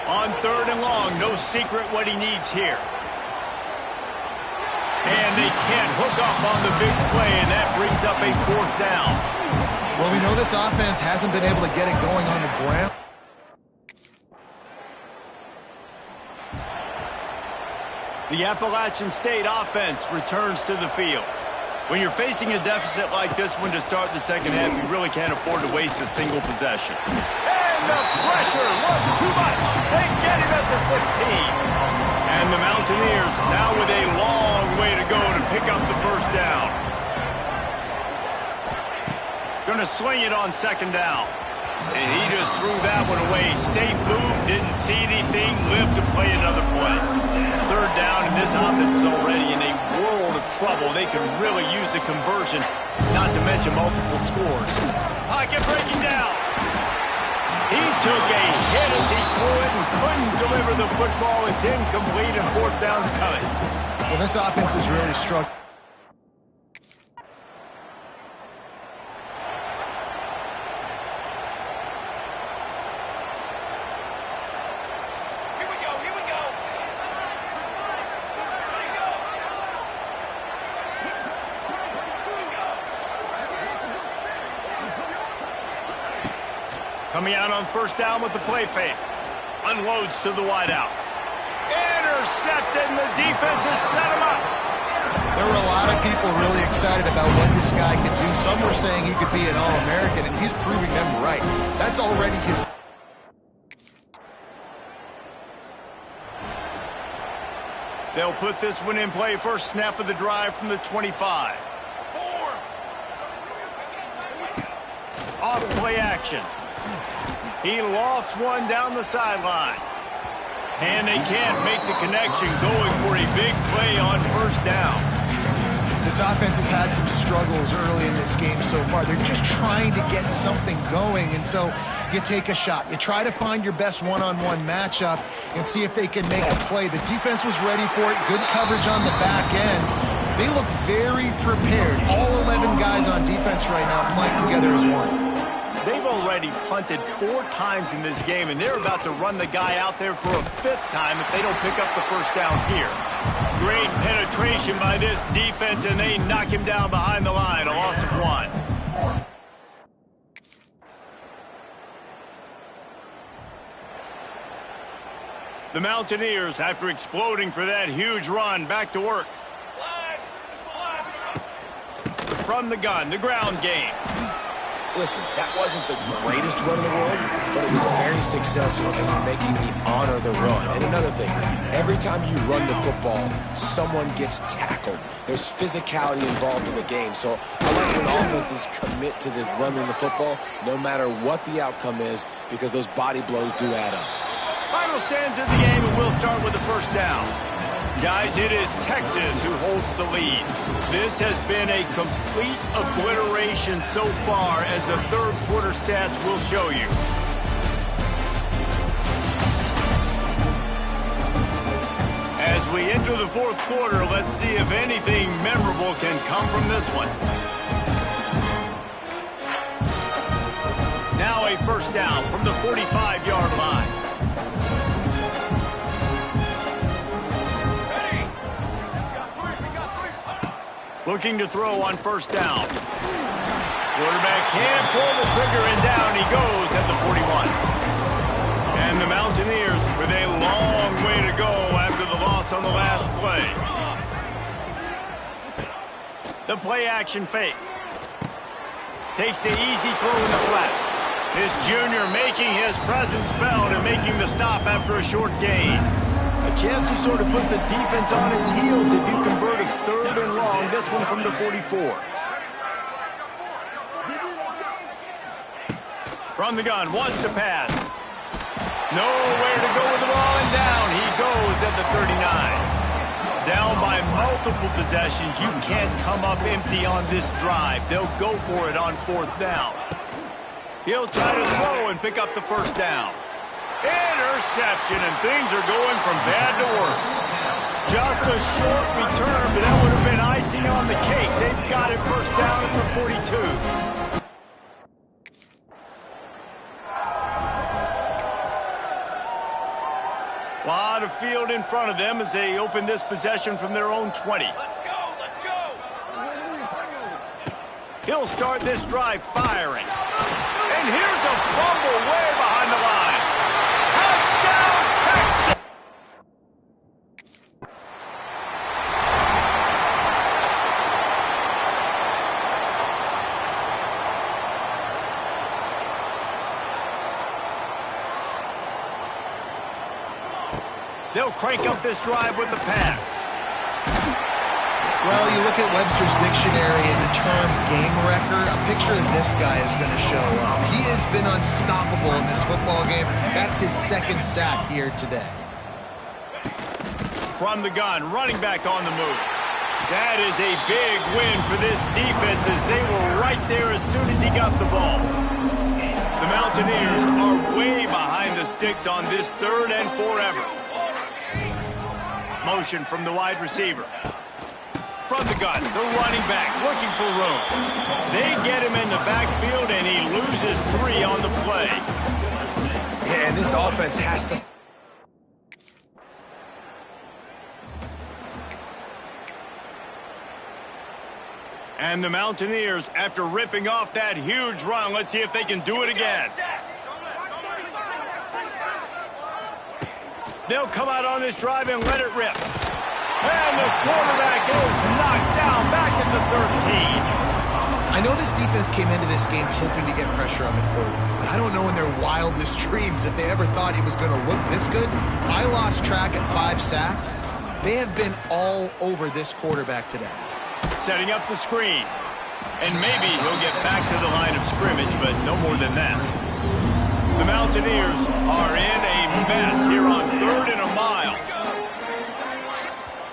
On third and long, no secret what he needs here. And they can't hook up on the big play, and that brings up a fourth down. Well, we know this offense hasn't been able to get it going on the ground. The Appalachian State offense returns to the field. When you're facing a deficit like this one to start the second half, you really can't afford to waste a single possession. And the pressure was too much. They get him at the 15. And the Mountaineers now with a long way to go to pick up the first down. Going to swing it on second down. And he just threw that one away. Safe move, didn't see anything, lived to play another play. Third down, and this offense is already in a world of trouble. They can really use a conversion, not to mention multiple scores. Pocket breaking down. He took a hit as he threw it and couldn't deliver the football. It's incomplete, and fourth down's coming. Well, this offense is really struck. Coming out on first down with the play fake. Unloads to the wideout. Intercepted, and the defense has set him up. There were a lot of people really excited about what this guy could do. Some were saying he could be an All-American, and he's proving them right. That's already his... They'll put this one in play. First snap of the drive from the 25. Off play action. He lofts one down the sideline. And they can't make the connection, going for a big play on first down. This offense has had some struggles early in this game so far. They're just trying to get something going, and so you take a shot. You try to find your best one-on-one matchup and see if they can make a play. The defense was ready for it. Good coverage on the back end. They look very prepared. All 11 guys on defense right now playing together as one. They've already punted 4 times in this game, and they're about to run the guy out there for a 5th time if they don't pick up the first down here. Great penetration by this defense, and they knock him down behind the line, a loss of 1. The Mountaineers, after exploding for that huge run, back to work. From the gun, the ground game. Listen, that wasn't the greatest run in the world, but it was very successful, and you're making me honor the run. And another thing, every time you run the football, someone gets tackled. There's physicality involved in the game. So I like when offenses commit to the running the football, no matter what the outcome is, because those body blows do add up. Final stands of the game, and we'll start with the first down. Guys, it is Texas who holds the lead. This has been a complete obliteration so far, as the third quarter stats will show you. As we enter the fourth quarter, let's see if anything memorable can come from this one. Now a first down from the 45-yard line. Looking to throw on first down. Quarterback can't pull the trigger, and down he goes at the 41. And the Mountaineers with a long way to go after the loss on the last play. The play action fake. Takes the easy throw in the flat. This junior making his presence felt and making the stop after a short gain. A chance to sort of put the defense on its heels if you convert a 3rd and long. This one from the 44. From the gun, wants to pass. Nowhere to go with the ball, and down he goes at the 39. Down by multiple possessions. You can't come up empty on this drive. They'll go for it on 4th down. He'll try to throw and pick up the 1st down. Interception, and things are going from bad to worse. Just a short return, but that would have been icing on the cake. They've got it 1st down at the 42. A lot of field in front of them as they open this possession from their own 20. Let's go, let's go. He'll start this drive firing. And here's a fumble way behind the line. Touchdown, Texas! They'll crank up this drive with the pass. Well, you look at Webster's dictionary and the term game wrecker, a picture of this guy is going to show up. He has been unstoppable in this football game. That's his 2nd sack here today. From the gun, running back on the move. That is a big win for this defense as they were right there as soon as he got the ball. The Mountaineers are way behind the sticks on this 3rd and forever. Motion from the wide receiver. From the gun, the running back looking for room. They get him in the backfield, and he loses 3 on the play. Yeah, and this offense has to... And the Mountaineers, after ripping off that huge run, let's see if they can do it again. They'll come out on this drive and let it rip. And the quarterback is knocked down back at the 13. I know this defense came into this game hoping to get pressure on the quarterback, but I don't know in their wildest dreams if they ever thought he was going to look this good. I lost track at 5 sacks. They have been all over this quarterback today. Setting up the screen. And maybe he'll get back to the line of scrimmage, but no more than that. The Mountaineers are in a mess here on 3rd and a mile.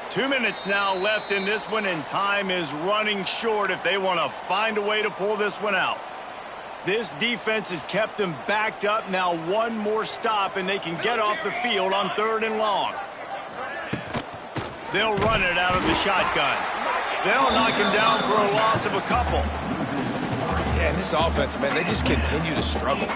2 minutes now left in this one, and time is running short if they want to find a way to pull this one out. This defense has kept them backed up. Now 1 more stop, and they can get off the field on 3rd and long. They'll run it out of the shotgun. They'll knock him down for a loss of a couple. Yeah, and this offense, man, they just continue to struggle.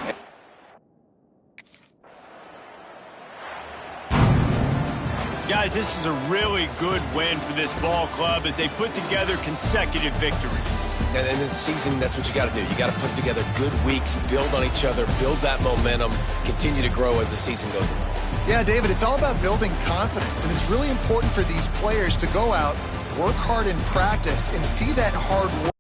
Guys, this is a really good win for this ball club as they put together consecutive victories. And in this season, that's what you got to do. You got to put together good weeks, build on each other, build that momentum, continue to grow as the season goes on. Yeah, David, it's all about building confidence, and it's really important for these players to go out, work hard in practice, and see that hard work.